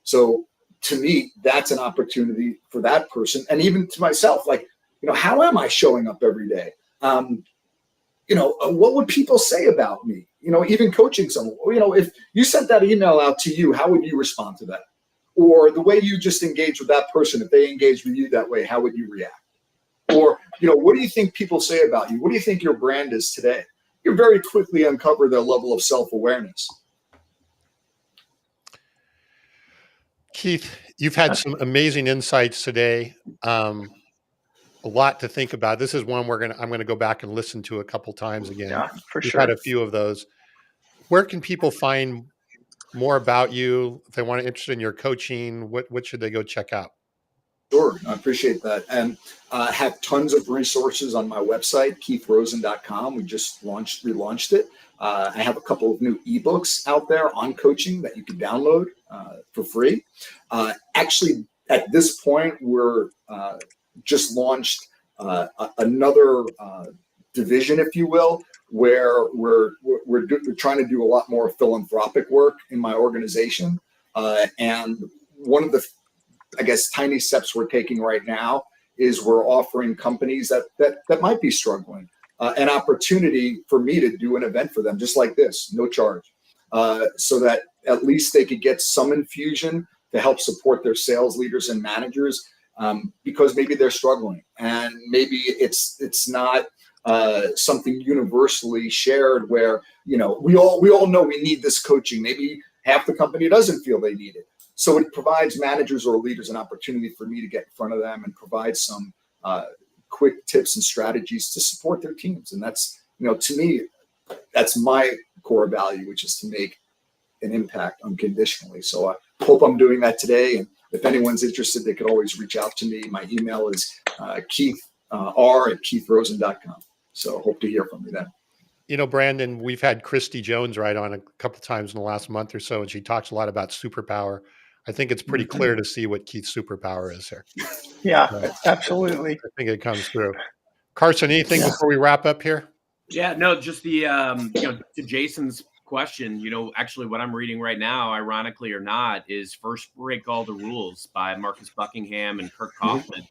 So to me, that's an opportunity for that person. And even to myself, like, how am I showing up every day? What would people say about me? Even coaching someone, if you sent that email out to you, how would you respond to that? Or the way you just engage with that person, if they engage with you that way, how would you react? Or, what do you think people say about you? What do you think your brand is today? You very quickly uncover their level of self-awareness. Keith, you've had some amazing insights today. A lot to think about. This is one I'm going to go back and listen to a couple times again. Yeah, for You've sure. had a few of those. Where can people find more about you? If they want to interested in your coaching, what should they go check out? Sure, I appreciate that. And I have tons of resources on my website, keithrosen.com. We just relaunched it. I have a couple of new ebooks out there on coaching that you can download for free. Actually, at this point, we're just launched another division, if you will, where we're trying to do a lot more philanthropic work in my organization. And one of the tiny steps we're taking right now is we're offering companies that might be struggling an opportunity for me to do an event for them, just like this, no charge, so that at least they could get some infusion to help support their sales leaders and managers, because maybe they're struggling and maybe it's not something universally shared where, we all know we need this coaching. Maybe half the company doesn't feel they need it. So it provides managers or leaders an opportunity for me to get in front of them and provide some quick tips and strategies to support their teams. And that's, to me, that's my core value, which is to make an impact unconditionally. So I hope I'm doing that today. And if anyone's interested, they could always reach out to me. My email is keith@keithrosen.com. So hope to hear from you then. You know, Brandon, we've had Christy Jones right on a couple of times in the last month or so, and she talks a lot about superpower. I think it's pretty clear to see what Keith's superpower is here. Yeah, So, absolutely. I think it comes through. Carson, anything before we wrap up here? Yeah, no, just the to Jason's question, actually what I'm reading right now, ironically or not, is First Break All the Rules by Marcus Buckingham and Kirk Kaufman.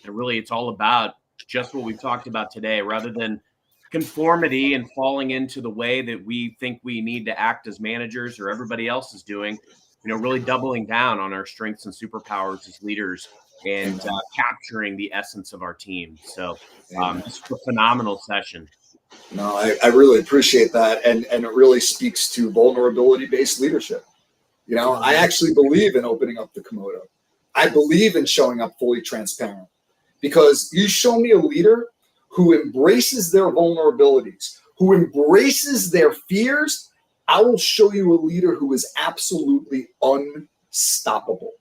And really it's all about just what we've talked about today, rather than conformity and falling into the way that we think we need to act as managers or everybody else is doing, really doubling down on our strengths and superpowers as leaders and capturing the essence of our team. So this is a phenomenal session. No, I really appreciate that. And it really speaks to vulnerability-based leadership. I actually believe in opening up the Komodo. I believe in showing up fully transparent, because you show me a leader who embraces their vulnerabilities, who embraces their fears, I will show you a leader who is absolutely unstoppable.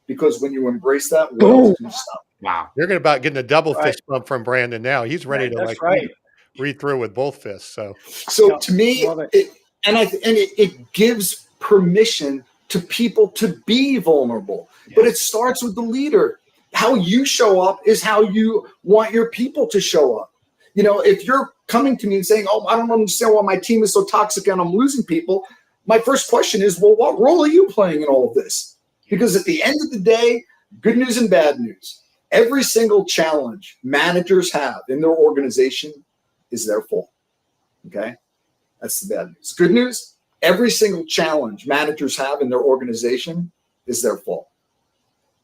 Because when you embrace that, what else can you stop? Wow. You're about getting a double fist bump from Brandon now. He's ready to read through with both fists. So to me, it gives permission to people to be vulnerable. Yeah. But it starts with the leader. How you show up is how you want your people to show up. If you're coming to me and saying, "Oh, I don't understand why my team is so toxic and I'm losing people," my first question is, well, what role are you playing in all of this? Because at the end of the day, good news and bad news, every single challenge managers have in their organization is their fault. Okay? That's the bad news. Good news, every single challenge managers have in their organization is their fault.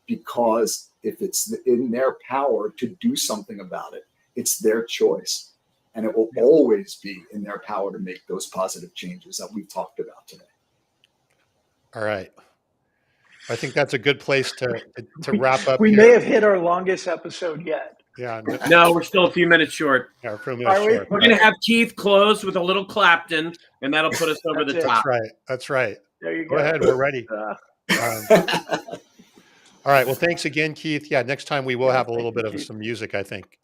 Because if it's in their power to do something about it, it's their choice. And it will always be in their power to make those positive changes that we've talked about today. All right. I think that's a good place to wrap up. We may have hit our longest episode yet. Yeah. No, we're still a few minutes short. Yeah, we're a few minutes short. We're going to have Keith close with a little Clapton, and that'll put us over the top. That's right. There you go. Go ahead. We're ready. All right. Well, thanks again, Keith. Yeah, next time we will have a little bit of some music, I think.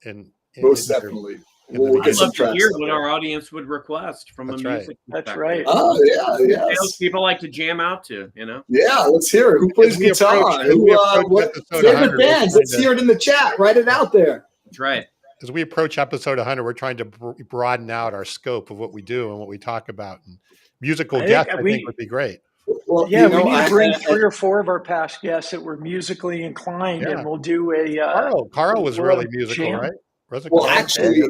Most definitely. I'd love to hear what our audience would request from a music. That's right. Oh, yeah. People like to jam out to, Yeah, let's hear it. Who plays guitar? What favorite bands? Let's hear it in the chat. Write it out there. That's right. As we approach episode 100, we're trying to broaden out our scope of what we do and what we talk about. And musical guests, I think, would be great. Well, we need to bring 3 or 4 of our past guests that were musically inclined, and we'll do a. Carl was really musical, right? Well, actually,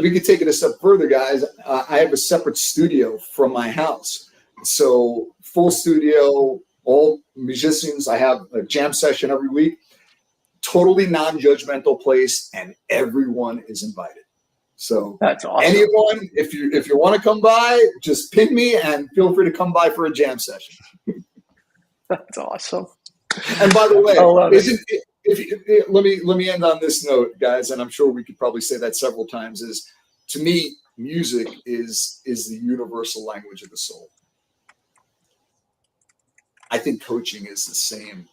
we could take it a step further, guys. I have a separate studio from my house. So full studio, all musicians. I have a jam session every week. Totally non-judgmental place, and everyone is invited. So that's awesome. Anyone, if you want to come by, just ping me and feel free to come by for a jam session. That's awesome. And by the way, let me end on this note, guys, and I'm sure we could probably say that several times, is to me, music is the universal language of the soul. I think coaching is the same.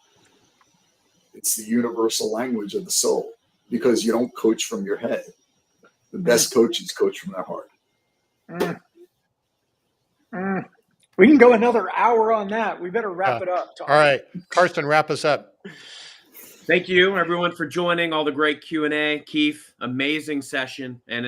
It's the universal language of the soul, because you don't coach from your head. The best coaches coach from their heart. We can go another hour on that. We better wrap it up, Tom. All right. Carson, wrap us up. Thank you, everyone, for joining. All the great Q&A. Keith, amazing session. And